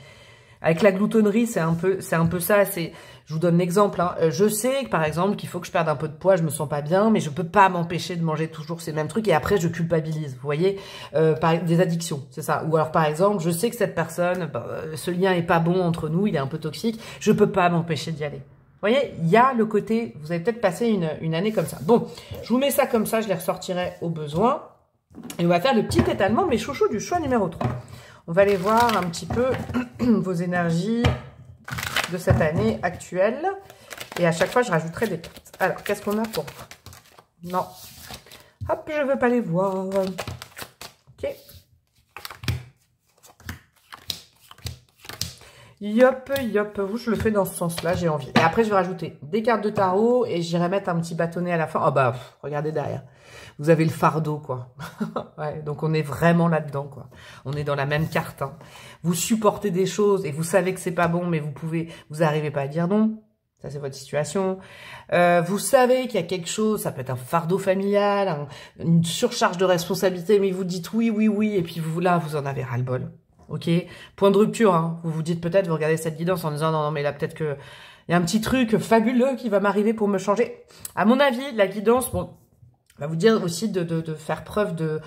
Speaker 1: Avec la gloutonnerie, c'est un peu ça. Je vous donne l'exemple. Hein. Je sais, par exemple, qu'il faut que je perde un peu de poids. Je me sens pas bien, mais je peux pas m'empêcher de manger toujours ces mêmes trucs. Et après, je culpabilise. Vous voyez, des addictions, c'est ça. Ou alors, par exemple, je sais que cette personne, ce lien est pas bon entre nous, il est un peu toxique. Je peux pas m'empêcher d'y aller. Vous voyez, il y a le côté. Vous avez peut-être passé une année comme ça. Bon, je vous mets ça comme ça. Je les ressortirai au besoin. Et on va faire le petit étalement de mes chouchous du choix numéro 3. On va aller voir un petit peu vos énergies de cette année actuelle. Et à chaque fois, je rajouterai des cartes. Alors, qu'est-ce qu'on a pour vous? Non. Hop, je ne veux pas les voir. Ok. Yop, yop. Vous, je le fais dans ce sens-là, j'ai envie. Et après, je vais rajouter des cartes de tarot et j'irai mettre un petit bâtonnet à la fin. Oh bah, regardez derrière. Vous avez le fardeau, quoi. Ouais, donc on est vraiment là-dedans, quoi. On est dans la même carte. Hein. Vous supportez des choses et vous savez que c'est pas bon, mais vous arrivez pas à dire non. Ça, c'est votre situation. Vous savez qu'il y a quelque chose, ça peut être un fardeau familial, une surcharge de responsabilité, mais vous dites oui, oui, oui, et puis vous, là, vous en avez ras-le-bol. Ok? Point de rupture, hein. Vous vous dites peut-être, vous regardez cette guidance en disant non, non, mais là, peut-être que il y a un petit truc fabuleux qui va m'arriver pour me changer. À mon avis, la guidance, bon, va vous dire aussi de faire preuve de...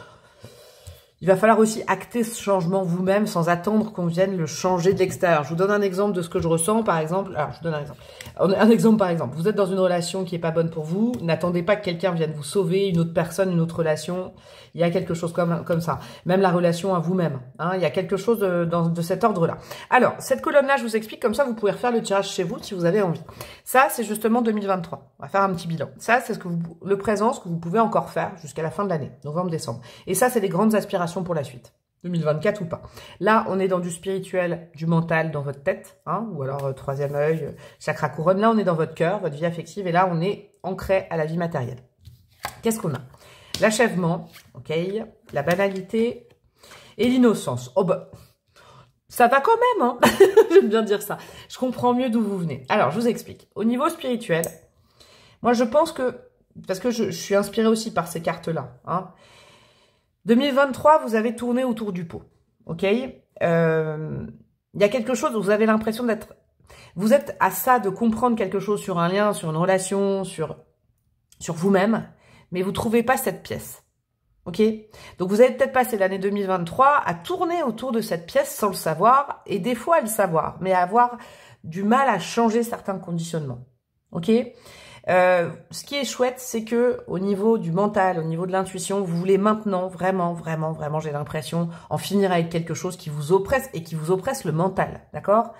Speaker 1: Il va falloir aussi acter ce changement vous-même sans attendre qu'on vienne le changer de l'extérieur. Je vous donne un exemple de ce que je ressens, par exemple. Alors, je vous donne un exemple. Un exemple, par exemple. Vous êtes dans une relation qui est pas bonne pour vous. N'attendez pas que quelqu'un vienne vous sauver, une autre personne, une autre relation. Il y a quelque chose comme ça. Même la relation à vous-même. Hein, il y a quelque chose de cet ordre-là. Alors, cette colonne-là, je vous explique. Comme ça, vous pouvez refaire le tirage chez vous si vous avez envie. Ça, c'est justement 2023. On va faire un petit bilan. Ça, c'est le présent, ce que vous pouvez encore faire jusqu'à la fin de l'année. Novembre-décembre. Et ça, c'est des grandes aspirations pour la suite, 2024 ou pas. Là, on est dans du spirituel, du mental dans votre tête, hein, ou alors troisième œil, chakra couronne. Là, on est dans votre cœur, votre vie affective, et là, on est ancré à la vie matérielle. Qu'est-ce qu'on a? L'achèvement, ok, la banalité et l'innocence. Oh bah, ça va quand même, hein. J'aime bien dire ça. Je comprends mieux d'où vous venez. Alors, je vous explique. Au niveau spirituel, moi, je pense que, parce que je suis inspirée aussi par ces cartes-là, hein, 2023, vous avez tourné autour du pot, ok? Il y a quelque chose où vous avez l'impression d'être... Vous êtes à ça de comprendre quelque chose sur un lien, sur une relation, sur vous-même, mais vous trouvez pas cette pièce, ok? Donc vous avez peut-être passé l'année 2023 à tourner autour de cette pièce sans le savoir, et des fois à le savoir, mais à avoir du mal à changer certains conditionnements, ok? Ce qui est chouette, c'est que au niveau du mental, au niveau de l'intuition, vous voulez maintenant vraiment, j'ai l'impression, en finir avec quelque chose qui vous oppresse et qui vous oppresse le mental, d'accord?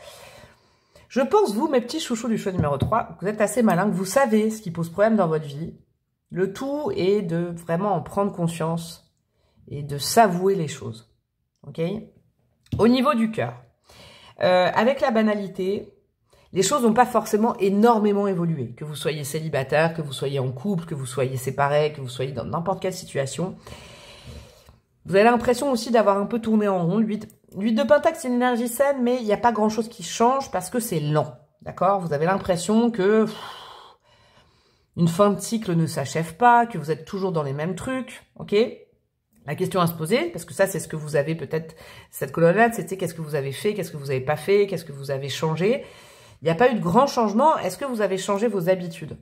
Speaker 1: Je pense, vous, mes petits chouchous du choix numéro 3, que vous êtes assez malins, que vous savez ce qui pose problème dans votre vie. Le tout est de vraiment en prendre conscience et de s'avouer les choses, ok? Au niveau du cœur, avec la banalité... Les choses n'ont pas forcément énormément évolué. Que vous soyez célibataire, que vous soyez en couple, que vous soyez séparé, que vous soyez dans n'importe quelle situation. Vous avez l'impression aussi d'avoir un peu tourné en rond. L'huile de pentacle, c'est une énergie saine, mais il n'y a pas grand-chose qui change parce que c'est lent. D'accord? Vous avez l'impression que une fin de cycle ne s'achève pas, que vous êtes toujours dans les mêmes trucs. Ok? La question à se poser, parce que ça, c'est ce que vous avez peut-être... Cette colonne-là, c'était qu'est-ce que vous avez fait, qu'est-ce que vous n'avez pas fait, qu'est-ce que vous avez changé. Il n'y a pas eu de grand changement. Est-ce que vous avez changé vos habitudes?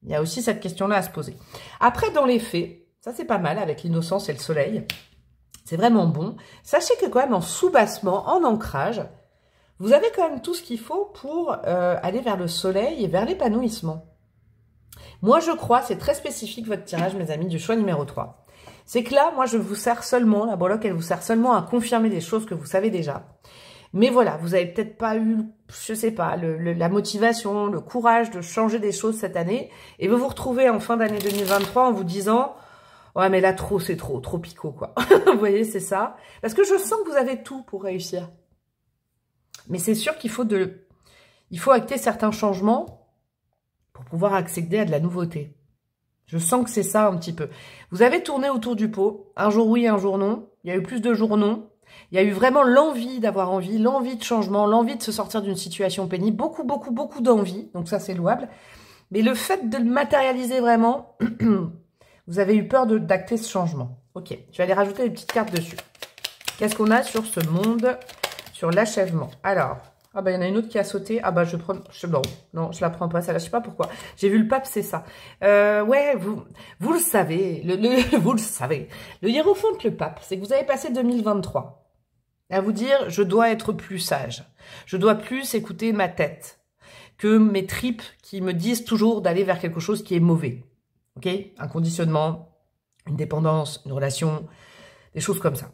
Speaker 1: Il y a aussi cette question-là à se poser. Après, dans les faits, ça c'est pas mal avec l'innocence et le soleil. C'est vraiment bon. Sachez que quand même en sous-bassement, en ancrage, vous avez quand même tout ce qu'il faut pour aller vers le soleil et vers l'épanouissement. Moi, je crois, c'est très spécifique votre tirage, mes amis, du choix numéro 3. C'est que là, moi, je vous sers seulement, la breloque, elle vous sert seulement à confirmer des choses que vous savez déjà. Mais voilà, vous avez peut-être pas eu, je sais pas, la motivation, le courage de changer des choses cette année. Et vous vous retrouvez en fin d'année 2023 en vous disant, ouais mais là c'est trop picot quoi. Vous voyez, c'est ça. Parce que je sens que vous avez tout pour réussir. Mais c'est sûr qu'il faut acter certains changements pour pouvoir accéder à de la nouveauté. Je sens que c'est ça un petit peu. Vous avez tourné autour du pot, un jour oui, un jour non. Il y a eu plus de jours non. Il y a eu vraiment l'envie d'avoir envie, l'envie de changement, l'envie de se sortir d'une situation pénible. Beaucoup d'envie. Donc ça, c'est louable. Mais le fait de le matérialiser vraiment, vous avez eu peur d'acter ce changement. Ok, je vais aller rajouter des petites cartes dessus. Qu'est-ce qu'on a sur ce monde, sur l'achèvement? Alors, ah bah il y en a une autre qui a sauté. Ah bah je prends, non, je la prends pas, celle-là, je sais pas pourquoi. J'ai vu le pape, c'est ça. Ouais, vous le savez, vous le savez. Le hiérophante, le pape, c'est que vous avez passé 2023 à vous dire, je dois être plus sage. Je dois plus écouter ma tête que mes tripes qui me disent toujours d'aller vers quelque chose qui est mauvais. Ok? Un conditionnement, une dépendance, une relation, des choses comme ça.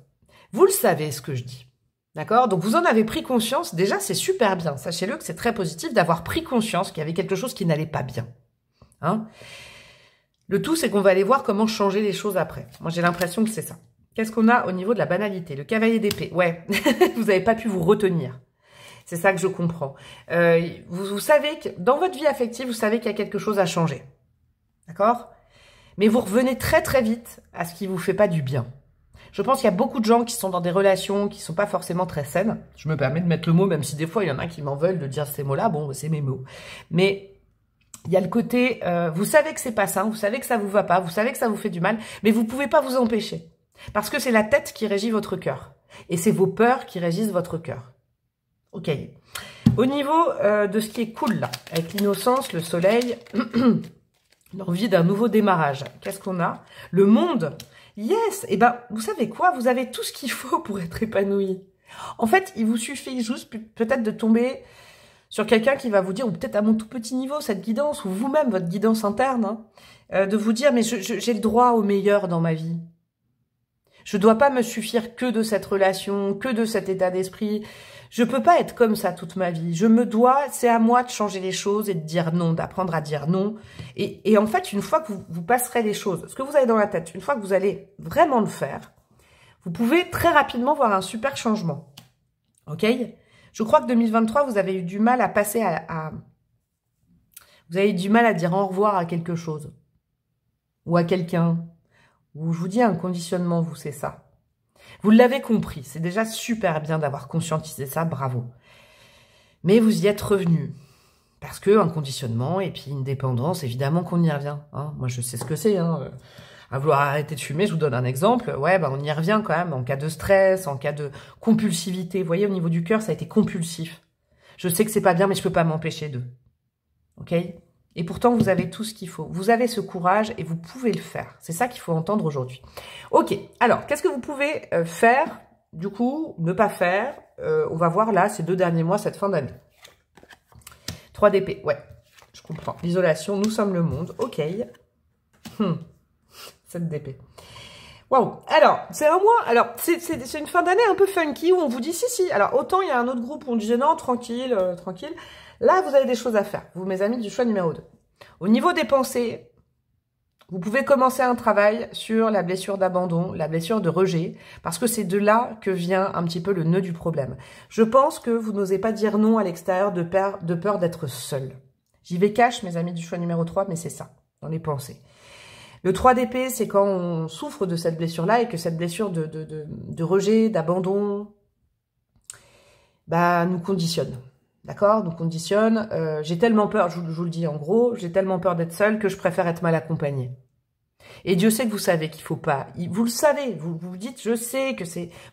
Speaker 1: Vous le savez ce que je dis. D'accord? Donc vous en avez pris conscience. Déjà, c'est super bien. Sachez-le que c'est très positif d'avoir pris conscience qu'il y avait quelque chose qui n'allait pas bien. Hein? Le tout, c'est qu'on va aller voir comment changer les choses après. Moi, j'ai l'impression que c'est ça. Qu'est-ce qu'on a au niveau de la banalité? Le cavalier d'épée. Ouais, vous n'avez pas pu vous retenir. C'est ça que je comprends. Vous savez que dans votre vie affective, vous savez qu'il y a quelque chose à changer. D'accord? Mais vous revenez très vite à ce qui vous fait pas du bien. Je pense qu'il y a beaucoup de gens qui sont dans des relations qui sont pas forcément très saines. Je me permets de mettre le mot, même si des fois, il y en a qui m'en veulent de dire ces mots-là. Bon, c'est mes mots. Mais il y a le côté, vous savez que c'est pas sain, vous savez que ça vous va pas, vous savez que ça vous fait du mal, mais vous pouvez pas vous empêcher. Parce que c'est la tête qui régit votre cœur. Et c'est vos peurs qui régissent votre cœur. Ok. Au niveau de ce qui est cool là, avec l'innocence, le soleil, l'envie d'un nouveau démarrage. Qu'est-ce qu'on a? Le monde. Yes. Eh ben, vous savez quoi? Vous avez tout ce qu'il faut pour être épanoui. En fait, il vous suffit juste peut-être de tomber sur quelqu'un qui va vous dire, ou peut-être à mon tout petit niveau, cette guidance, ou vous-même, votre guidance interne, hein, de vous dire, mais j'ai le droit au meilleur dans ma vie. Je ne dois pas me suffire que de cette relation, que de cet état d'esprit. Je peux pas être comme ça toute ma vie. C'est à moi de changer les choses et de dire non, d'apprendre à dire non. Et en fait, une fois que vous passerez les choses, ce que vous avez dans la tête, une fois que vous allez vraiment le faire, vous pouvez très rapidement voir un super changement. Ok? Je crois que 2023, vous avez eu du mal à passer vous avez eu du mal à dire au revoir à quelque chose. Ou à quelqu'un. Ou je vous dis un conditionnement, vous, c'est ça. Vous l'avez compris, c'est déjà super bien d'avoir conscientisé ça, bravo. Mais vous y êtes revenu. Parce que un conditionnement et puis une dépendance, évidemment qu'on y revient. Hein. Moi, je sais ce que c'est. Hein. À vouloir arrêter de fumer, je vous donne un exemple. Ouais, on y revient quand même en cas de stress, en cas de compulsivité. Vous voyez, au niveau du cœur, ça a été compulsif. Je sais que c'est pas bien, mais je peux pas m'empêcher de. Ok ? Et pourtant, vous avez tout ce qu'il faut. Vous avez ce courage et vous pouvez le faire. C'est ça qu'il faut entendre aujourd'hui. Ok, alors, qu'est-ce que vous pouvez faire, du coup, ne pas faire? On va voir là, ces 2 derniers mois, cette fin d'année. 3 d'épée, ouais, je comprends. L'isolation, nous sommes le monde, ok. 7 d'épée. Waouh, alors, c'est un mois, alors, c'est une fin d'année un peu funky où on vous dit si. Alors, autant il y a un autre groupe où on disait non, tranquille, tranquille. Là, vous avez des choses à faire, vous, mes amis du choix numéro 2. Au niveau des pensées, vous pouvez commencer un travail sur la blessure d'abandon, la blessure de rejet, parce que c'est de là que vient un petit peu le nœud du problème. Je pense que vous n'osez pas dire non à l'extérieur de peur d'être seul. J'y vais cash, mes amis du choix numéro 3, mais c'est ça, dans les pensées. Le 3 d'épée, c'est quand on souffre de cette blessure-là et que cette blessure de rejet, d'abandon, nous conditionne. D'accord? Nous conditionne. J'ai tellement peur, je vous le dis en gros, j'ai tellement peur d'être seule que je préfère être mal accompagnée. Et Dieu sait que vous savez qu'il faut pas. Vous le savez, vous vous dites, je sais que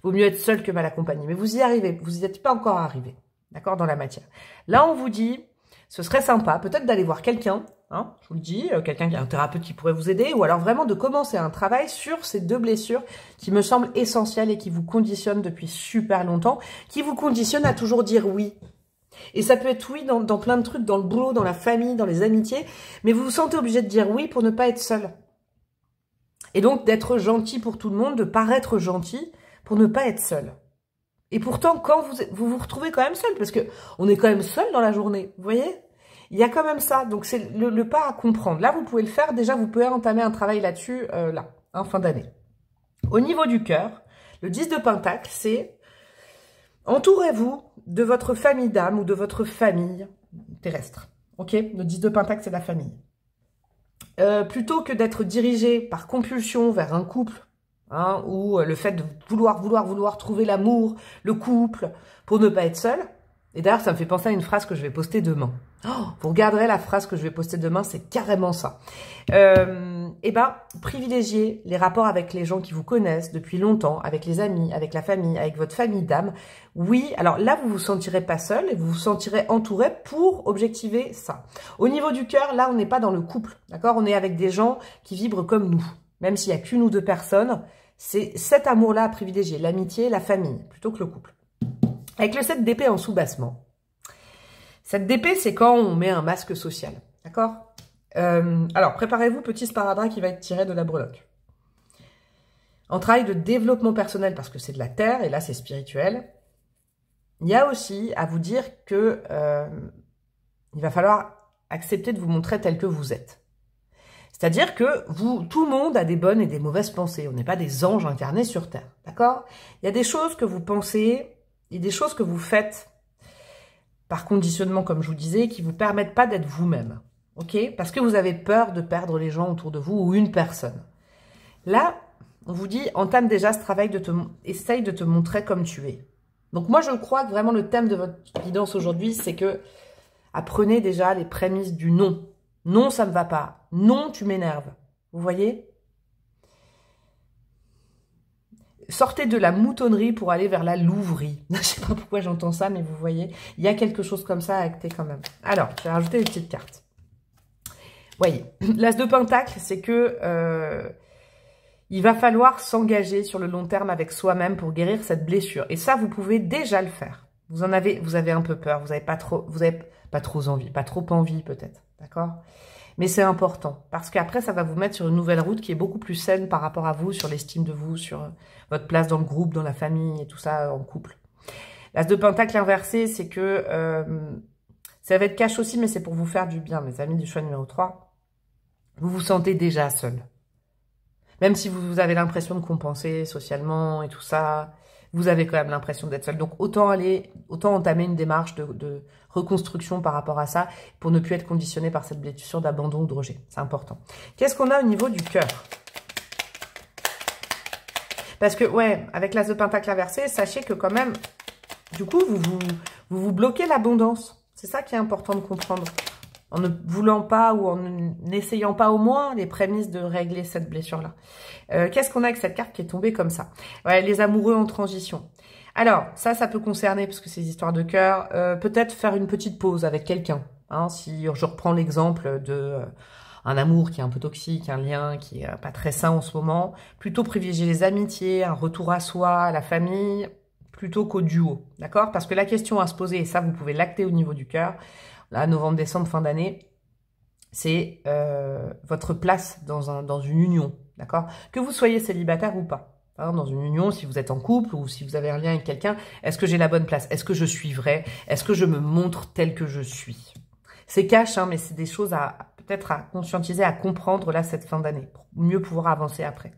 Speaker 1: vaut mieux être seul que mal accompagné. Mais vous y arrivez, vous n'y êtes pas encore arrivé. D'accord? Dans la matière. Là, on vous dit, ce serait sympa, peut-être d'aller voir quelqu'un, hein, je vous le dis, quelqu'un qui est un thérapeute qui pourrait vous aider, ou alors vraiment de commencer un travail sur ces 2 blessures qui me semblent essentielles et qui vous conditionnent depuis super longtemps, qui vous conditionnent à toujours dire oui. Et ça peut être oui dans plein de trucs, dans le boulot, dans la famille, dans les amitiés, mais vous vous sentez obligé de dire oui pour ne pas être seul. Et donc d'être gentil pour tout le monde, de paraître gentil pour ne pas être seul. Et pourtant, quand vous retrouvez quand même seul, parce que on est quand même seul dans la journée, vous voyez? Il y a quand même ça, donc c'est le pas à comprendre. Là, vous pouvez le faire, déjà vous pouvez entamer un travail là-dessus, fin d'année. Au niveau du cœur, le 10 de Pentacle, c'est entourez-vous de votre famille d'âme ou de votre famille terrestre. Ok? Le 10 de Pentacle, c'est la famille. Plutôt que d'être dirigé par compulsion vers un couple, hein, ou le fait de vouloir trouver l'amour, le couple, pour ne pas être seul. Et d'ailleurs, ça me fait penser à une phrase que je vais poster demain. Oh, vous regarderez la phrase que je vais poster demain, c'est carrément ça. Privilégiez les rapports avec les gens qui vous connaissent depuis longtemps, avec les amis, avec la famille, avec votre famille d'âme. Oui, alors là, vous vous sentirez pas seul et vous vous sentirez entouré pour objectiver ça. Au niveau du cœur, là, on n'est pas dans le couple, d'accord? On est avec des gens qui vibrent comme nous. Même s'il n'y a qu'une ou 2 personnes, c'est cet amour-là à privilégier, l'amitié, la famille, plutôt que le couple. Avec le 7 d'épée en sous-bassement. 7 d'épée, c'est quand on met un masque social. D'accord? Alors, préparez-vous, petit sparadrap qui va être tiré de la breloque. En travail de développement personnel, parce que c'est de la terre, et là, c'est spirituel, il y a aussi à vous dire que il va falloir accepter de vous montrer tel que vous êtes. C'est-à-dire que tout le monde a des bonnes et des mauvaises pensées. On n'est pas des anges incarnés sur Terre. D'accord? Il y a des choses que vous pensez... Il y a des choses que vous faites par conditionnement, comme je vous disais, qui ne vous permettent pas d'être vous-même. Ok? Parce que vous avez peur de perdre les gens autour de vous ou une personne. Là, on vous dit, entame déjà ce travail, essaye de te montrer comme tu es. Donc moi, je crois que vraiment le thème de votre guidance aujourd'hui, c'est que apprenez déjà les prémices du non. Non, ça ne me va pas. Non, tu m'énerves. Vous voyez? Sortez de la moutonnerie pour aller vers la louverie. Je ne sais pas pourquoi j'entends ça, mais vous voyez, il y a quelque chose comme ça à acter quand même. Alors, je vais rajouter des petites cartes. Oui, l'as de pentacle, c'est que il va falloir s'engager sur le long terme avec soi-même pour guérir cette blessure. Et ça, vous pouvez déjà le faire. Vous avez un peu peur, vous avez pas trop envie, pas trop envie peut-être, d'accord? Mais c'est important parce qu'après, ça va vous mettre sur une nouvelle route qui est beaucoup plus saine par rapport à vous, sur l'estime de vous, sur votre place dans le groupe, dans la famille et tout ça en couple. L'as de pentacle inversé, c'est que ça va être cash aussi, mais c'est pour vous faire du bien, mes amis du choix numéro 3. Vous vous sentez déjà seul. Même si vous avez l'impression de compenser socialement et tout ça, vous avez quand même l'impression d'être seul. Donc, autant entamer une démarche de reconstruction par rapport à ça pour ne plus être conditionné par cette blessure d'abandon ou de rejet. C'est important. Qu'est-ce qu'on a au niveau du cœur? Parce que, ouais, avec l'as de pentacle inversé, sachez que quand même, du coup, vous bloquez l'abondance. C'est ça qui est important de comprendre. En ne voulant pas ou en n'essayant pas au moins les prémices de régler cette blessure-là. Qu'est-ce qu'on a avec cette carte qui est tombée comme ça? Ouais, les amoureux en transition. Alors, ça peut concerner, parce que c'est des histoires de cœur, peut-être faire une petite pause avec quelqu'un. Hein, si je reprends l'exemple de un amour qui est un peu toxique, un lien qui est pas très sain en ce moment, plutôt privilégier les amitiés, un retour à soi, à la famille, plutôt qu'au duo. D'accord? Parce que la question à se poser, et ça vous pouvez l'acter au niveau du cœur, là, novembre, décembre, fin d'année, c'est votre place dans une union, d'accord? Que vous soyez célibataire ou pas. Hein, dans une union, si vous êtes en couple ou si vous avez un lien avec quelqu'un, est-ce que j'ai la bonne place? Est-ce que je suis vrai? Est-ce que je me montre tel que je suis? C'est cash, hein, mais c'est des choses peut-être à conscientiser, à comprendre là cette fin d'année, pour mieux pouvoir avancer après.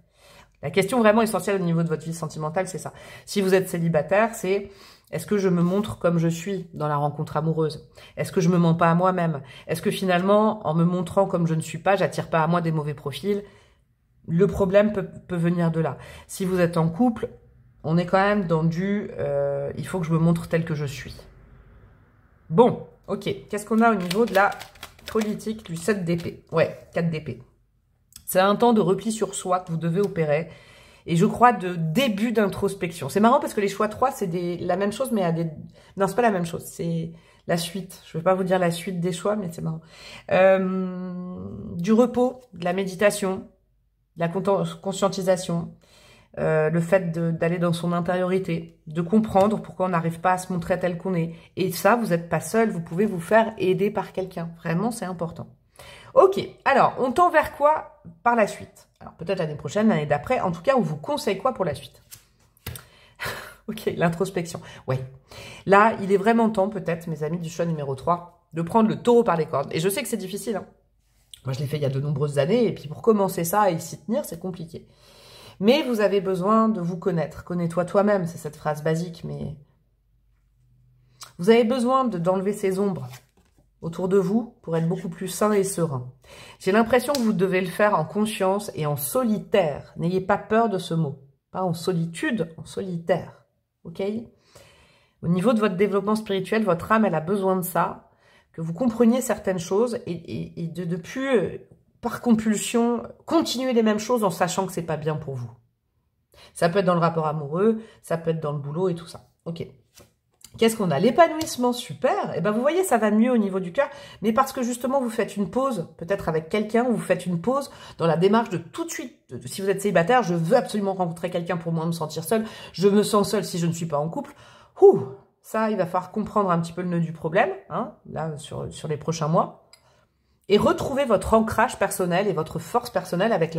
Speaker 1: La question vraiment essentielle au niveau de votre vie sentimentale, c'est ça. Si vous êtes célibataire, c'est... Est-ce que je me montre comme je suis dans la rencontre amoureuse? Est-ce que je me mens pas à moi-même? Est-ce que finalement, en me montrant comme je ne suis pas, j'attire pas à moi des mauvais profils? Le problème peut venir de là. Si vous êtes en couple, on est quand même dans il faut que je me montre tel que je suis. Bon, ok. Qu'est-ce qu'on a au niveau de la politique du 7 d'épée? Ouais, 4 d'épée. C'est un temps de repli sur soi que vous devez opérer. Et je crois de début d'introspection. C'est marrant parce que les choix 3, c'est la même chose, mais à des... Non, c'est pas la même chose, c'est la suite. Je vais pas vous dire la suite des choix, mais c'est marrant. Du repos, de la méditation, de la conscientisation, le fait d'aller dans son intériorité, de comprendre pourquoi on n'arrive pas à se montrer tel qu'on est. Et ça, vous n'êtes pas seul, vous pouvez vous faire aider par quelqu'un. Vraiment, c'est important. Ok, alors, on tend vers quoi par la suite? Alors, peut-être l'année prochaine, l'année d'après. En tout cas, on vous conseille quoi pour la suite? Ok, l'introspection. Oui. Là, il est vraiment temps, peut-être, mes amis du choix numéro 3, de prendre le taureau par les cornes. Et je sais que c'est difficile. Hein. Moi, je l'ai fait il y a de nombreuses années. Et puis, pour commencer ça et s'y tenir, c'est compliqué. Mais vous avez besoin de vous connaître. Connais-toi toi-même, c'est cette phrase basique, mais... Vous avez besoin d'enlever ces ombres autour de vous pour être beaucoup plus sain et serein. J'ai l'impression que vous devez le faire en conscience et en solitaire. N'ayez pas peur de ce mot. Pas en solitude, en solitaire. Ok? Au niveau de votre développement spirituel, votre âme, elle a besoin de ça, que vous compreniez certaines choses et de plus, par compulsion, continuer les mêmes choses en sachant que c'est pas bien pour vous. Ça peut être dans le rapport amoureux, ça peut être dans le boulot et tout ça. Ok. Qu'est-ce qu'on a? L'épanouissement, super. Et ben vous voyez, ça va mieux au niveau du cœur, mais parce que justement, vous faites une pause, peut-être avec quelqu'un, ou vous faites une pause dans la démarche de tout de suite. Si vous êtes célibataire, je veux absolument rencontrer quelqu'un pour moi me sentir seule. Je me sens seule si je ne suis pas en couple. Ça, il va falloir comprendre un petit peu le nœud du problème, hein, là, sur les prochains mois. Et retrouver votre ancrage personnel et votre force personnelle avec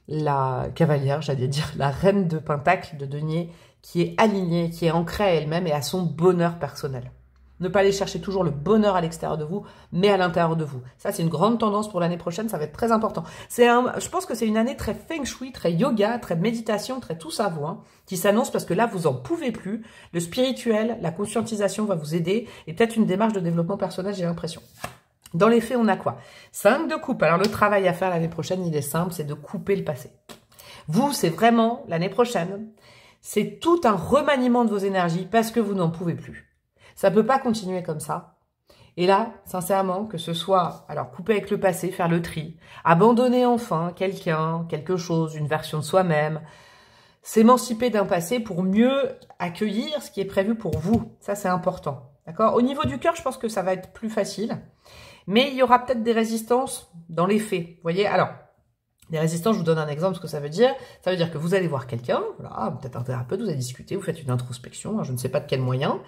Speaker 1: la cavalière, j'allais dire, la reine de Pentacle, de denier, qui est alignée, qui est ancrée à elle-même et à son bonheur personnel. Ne pas aller chercher toujours le bonheur à l'extérieur de vous, mais à l'intérieur de vous. Ça, c'est une grande tendance pour l'année prochaine, ça va être très important. Je pense que c'est une année très feng shui, très yoga, très méditation, très tout ça, vous, hein, qui s'annonce parce que là, vous en pouvez plus. Le spirituel, la conscientisation va vous aider et peut-être une démarche de développement personnel, j'ai l'impression. Dans les faits, on a quoi? 5 de coupe. Alors, le travail à faire l'année prochaine, il est simple, c'est de couper le passé. Vous, c'est vraiment, l'année prochaine, c'est tout un remaniement de vos énergies parce que vous n'en pouvez plus. Ça peut pas continuer comme ça. Et là, sincèrement, que ce soit, alors, couper avec le passé, faire le tri, abandonner enfin quelqu'un, quelque chose, une version de soi-même, s'émanciper d'un passé pour mieux accueillir ce qui est prévu pour vous. Ça, c'est important. D'accord? Au niveau du cœur, je pense que ça va être plus facile. Mais il y aura peut-être des résistances dans les faits. Vous voyez, alors, des résistances, je vous donne un exemple de ce que ça veut dire. Ça veut dire que vous allez voir quelqu'un, voilà, peut-être un thérapeute, vous allez discuter, vous faites une introspection, je ne sais pas de quel moyen.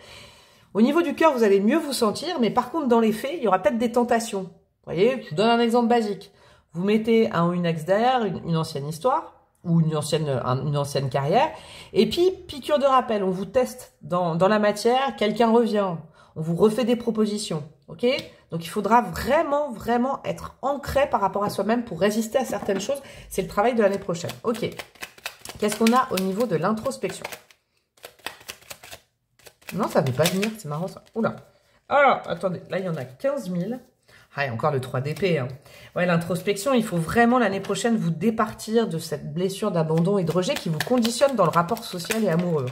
Speaker 1: Au niveau du cœur, vous allez mieux vous sentir, mais par contre, dans les faits, il y aura peut-être des tentations. Vous voyez, je vous donne un exemple basique. Vous mettez un ou une ex derrière, une ancienne histoire, ou une ancienne carrière, et puis, piqûre de rappel, on vous teste dans la matière, quelqu'un revient, on vous refait des propositions, ok? Donc, il faudra vraiment, vraiment être ancré par rapport à soi-même pour résister à certaines choses. C'est le travail de l'année prochaine. Ok. Qu'est-ce qu'on a au niveau de l'introspection? Non, ça ne veut pas venir, c'est marrant ça. Oula. Alors, attendez, là, il y en a 15 000. Ah, il y a encore le 3 d'épée. Hein. Ouais, l'introspection, il faut vraiment l'année prochaine vous départir de cette blessure d'abandon et de rejet qui vous conditionne dans le rapport social et amoureux.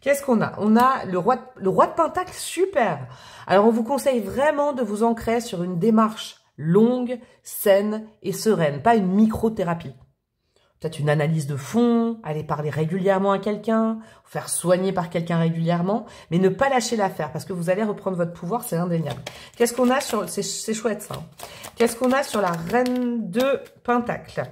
Speaker 1: Qu'est-ce qu'on a? On a le roi de Pentacle, super. Alors, on vous conseille vraiment de vous ancrer sur une démarche longue, saine et sereine, pas une microthérapie. Peut-être une analyse de fond, aller parler régulièrement à quelqu'un, faire soigner par quelqu'un régulièrement, mais ne pas lâcher l'affaire parce que vous allez reprendre votre pouvoir, c'est indéniable. Qu'est-ce qu'on a sur... C'est chouette ça. Qu'est-ce qu'on a sur la reine de Pentacle?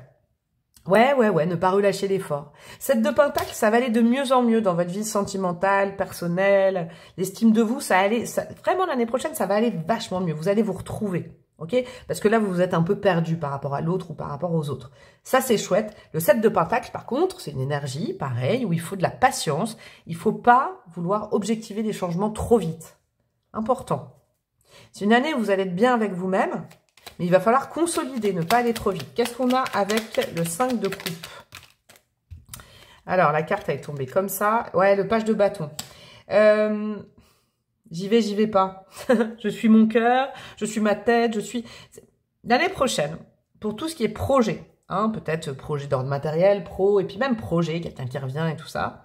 Speaker 1: Ouais, ne pas relâcher l'effort. Cette de Pentacle, ça va aller de mieux en mieux dans votre vie sentimentale, personnelle, l'estime de vous, vraiment l'année prochaine, ça va aller vachement mieux. Vous allez vous retrouver. Ok, parce que là, vous êtes un peu perdu par rapport à l'autre ou par rapport aux autres. Ça, c'est chouette. Le 7 de Pentacle, par contre, c'est une énergie, pareil, où il faut de la patience. Il ne faut pas vouloir objectiver des changements trop vite. Important. C'est une année où vous allez être bien avec vous-même, mais il va falloir consolider, ne pas aller trop vite. Qu'est-ce qu'on a avec le 5 de coupe? Alors, la carte elle est tombée comme ça. Ouais, le page de bâton. J'y vais pas. Je suis mon cœur, je suis ma tête, je suis... L'année prochaine, pour tout ce qui est projet, hein, peut-être projet d'ordre matériel, pro, et puis même projet, quelqu'un qui revient et tout ça,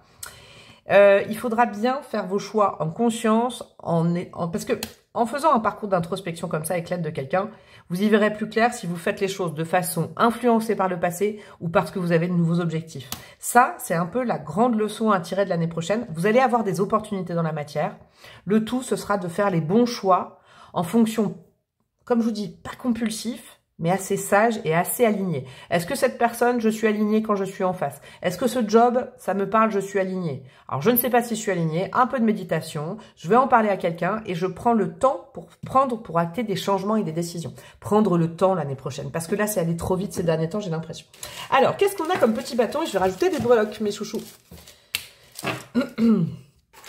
Speaker 1: il faudra bien faire vos choix en conscience, parce que en faisant un parcours d'introspection comme ça avec l'aide de quelqu'un, vous y verrez plus clair si vous faites les choses de façon influencée par le passé ou parce que vous avez de nouveaux objectifs. Ça, c'est un peu la grande leçon à tirer de l'année prochaine. Vous allez avoir des opportunités dans la matière. Le tout, ce sera de faire les bons choix en fonction, comme je vous dis, pas compulsif, mais assez sage et assez aligné. Est-ce que cette personne, je suis aligné quand je suis en face? Est-ce que ce job, ça me parle, je suis aligné? Alors, je ne sais pas si je suis aligné, un peu de méditation, je vais en parler à quelqu'un et je prends le temps pour acter des changements et des décisions. Prendre le temps l'année prochaine, parce que là, c'est allé trop vite ces derniers temps, j'ai l'impression. Alors, qu'est-ce qu'on a comme petit bâton? Je vais rajouter des breloques, mes chouchous.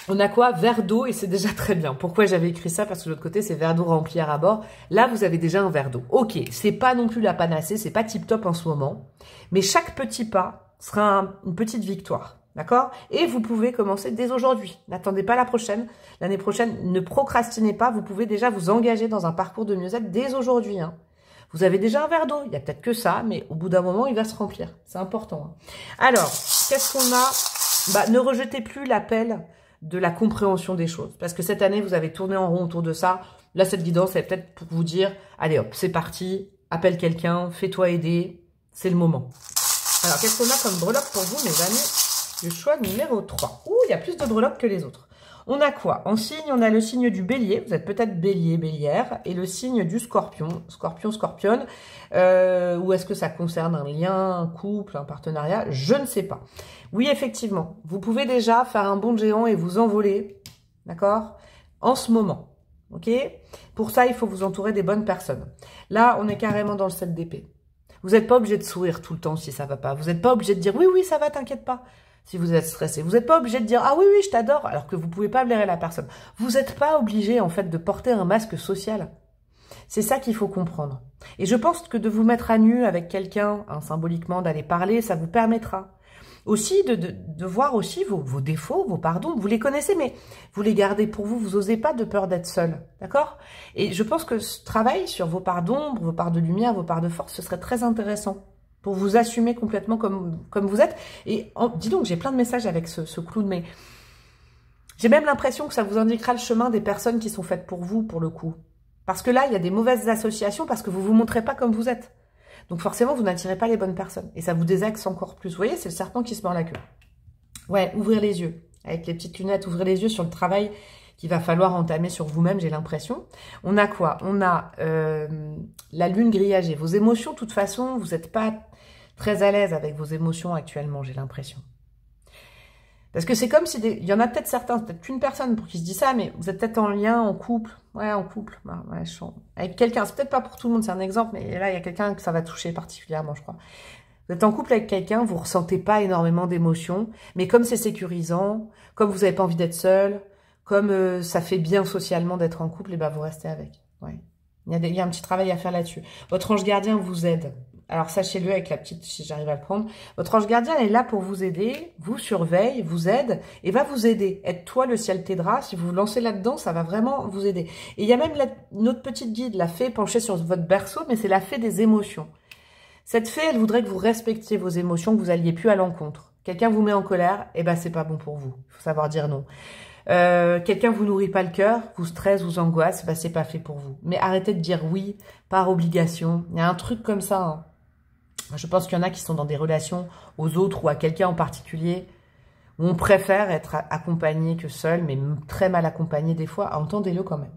Speaker 1: On a quoi? Verre d'eau, et c'est déjà très bien. Pourquoi j'avais écrit ça? Parce que de l'autre côté, c'est verre d'eau rempli à ras-bord. Là, vous avez déjà un verre d'eau. Ok, c'est pas non plus la panacée, c'est pas tip-top en ce moment. Mais chaque petit pas sera une petite victoire. D'accord? Et vous pouvez commencer dès aujourd'hui. N'attendez pas la prochaine. L'année prochaine, ne procrastinez pas. Vous pouvez déjà vous engager dans un parcours de mieux-être dès aujourd'hui. Hein. Vous avez déjà un verre d'eau. Il y a peut-être que ça, mais au bout d'un moment, il va se remplir. C'est important. Hein. Alors, qu'est-ce qu'on a? Ne rejetez plus l'appel de la compréhension des choses. Parce que cette année, vous avez tourné en rond autour de ça. Là, cette guidance, c'est peut-être pour vous dire, allez hop, c'est parti, appelle quelqu'un, fais-toi aider, c'est le moment. Alors, qu'est-ce qu'on a comme breloque pour vous, mes amis, du choix numéro 3? Ouh, il y a plus de breloques que les autres. On a quoi? En signe, on a le signe du bélier, vous êtes peut-être bélier, bélière, et le signe du scorpion, scorpion, scorpionne. Ou est-ce que ça concerne un lien, un couple, un partenariat? Je ne sais pas. Oui, effectivement, vous pouvez déjà faire un bond de géant et vous envoler, d'accord, en ce moment, ok? Pour ça, il faut vous entourer des bonnes personnes. Là, on est carrément dans le 7 d'épée. Vous n'êtes pas obligé de sourire tout le temps si ça va pas. Vous n'êtes pas obligé de dire « oui, ça va, t'inquiète pas ». Si vous êtes stressé, vous n'êtes pas obligé de dire « ah oui, je t'adore », alors que vous pouvez pas blairer la personne. Vous n'êtes pas obligé, en fait, de porter un masque social. C'est ça qu'il faut comprendre. Et je pense que de vous mettre à nu avec quelqu'un, hein, symboliquement, d'aller parler, ça vous permettra aussi de voir aussi vos défauts, vos pardons. Vous les connaissez, mais vous les gardez pour vous. Vous n'osez pas de peur d'être seul. D'accord? Et je pense que ce travail sur vos parts d'ombre, vos parts de lumière, vos parts de force, ce serait très intéressant pour vous assumer complètement comme vous êtes. Et dis donc, j'ai plein de messages avec ce clown, mais j'ai même l'impression que ça vous indiquera le chemin des personnes qui sont faites pour vous, pour le coup. Parce que là, il y a des mauvaises associations parce que vous vous montrez pas comme vous êtes. Donc forcément, vous n'attirez pas les bonnes personnes. Et ça vous désaxe encore plus. Vous voyez, c'est le serpent qui se mord la queue. Ouais, ouvrir les yeux. Avec les petites lunettes, ouvrir les yeux sur le travail qu'il va falloir entamer sur vous-même, j'ai l'impression. On a quoi? On a la lune grillagée. Vos émotions, de toute façon, vous n'êtes pas très à l'aise avec vos émotions actuellement, j'ai l'impression. Parce que c'est comme si... Il y en a peut-être certains, peut-être qu'une personne pour qui se dit ça, mais vous êtes peut-être en lien, en couple. Ouais, en couple. Ouais, avec quelqu'un. C'est peut-être pas pour tout le monde, c'est un exemple, mais là, il y a quelqu'un que ça va toucher particulièrement, je crois. Vous êtes en couple avec quelqu'un, vous ressentez pas énormément d'émotions, mais comme c'est sécurisant, comme vous n'avez pas envie d'être seul, comme ça fait bien socialement d'être en couple, et ben vous restez avec. Ouais. Il y a un petit travail à faire là-dessus. Votre ange gardien vous aide. Alors sachez-le avec la petite, si j'arrive à le prendre. Votre ange gardien est là pour vous aider, vous surveille, vous aide et va vous aider. Aide-toi, le ciel t'aidera. Si vous vous lancez là-dedans, ça va vraiment vous aider. Et il y a même une autre petite guide, la fée penchée sur votre berceau, mais c'est la fée des émotions. Cette fée, elle voudrait que vous respectiez vos émotions, que vous alliez plus à l'encontre. Quelqu'un vous met en colère, eh ben c'est pas bon pour vous. Il faut savoir dire non. Quelqu'un vous nourrit pas le cœur, vous stresse, vous angoisse, bah c'est pas fait pour vous. Mais arrêtez de dire oui par obligation. Il y a un truc comme ça. Hein. Je pense qu'il y en a qui sont dans des relations aux autres ou à quelqu'un en particulier où on préfère être accompagné que seul, mais très mal accompagné des fois. Entendez-le quand même.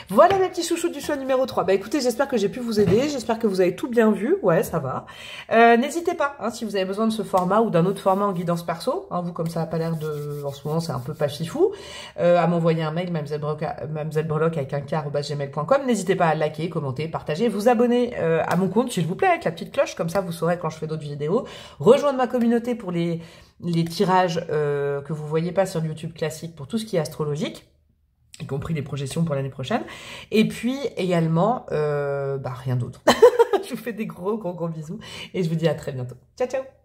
Speaker 1: Voilà mes petits chouchous du choix numéro 3. Bah écoutez, j'espère que j'ai pu vous aider. J'espère que vous avez tout bien vu. Ouais, ça va. N'hésitez pas, hein, si vous avez besoin de ce format ou d'un autre format en guidance perso, hein, vous comme ça n'a pas l'air de... En ce moment, c'est un peu pas fifou, à m'envoyer un mail, mademoisellebreloque avec un k@gmail.com. N'hésitez pas à liker, commenter, partager, vous abonner à mon compte, s'il vous plaît, avec la petite cloche. Comme ça, vous saurez quand je fais d'autres vidéos. Rejoindre ma communauté pour les tirages que vous voyez pas sur YouTube classique pour tout ce qui est astrologique, y compris les projections pour l'année prochaine. Et puis également, rien d'autre. Je vous fais des gros bisous et je vous dis à très bientôt. Ciao, ciao!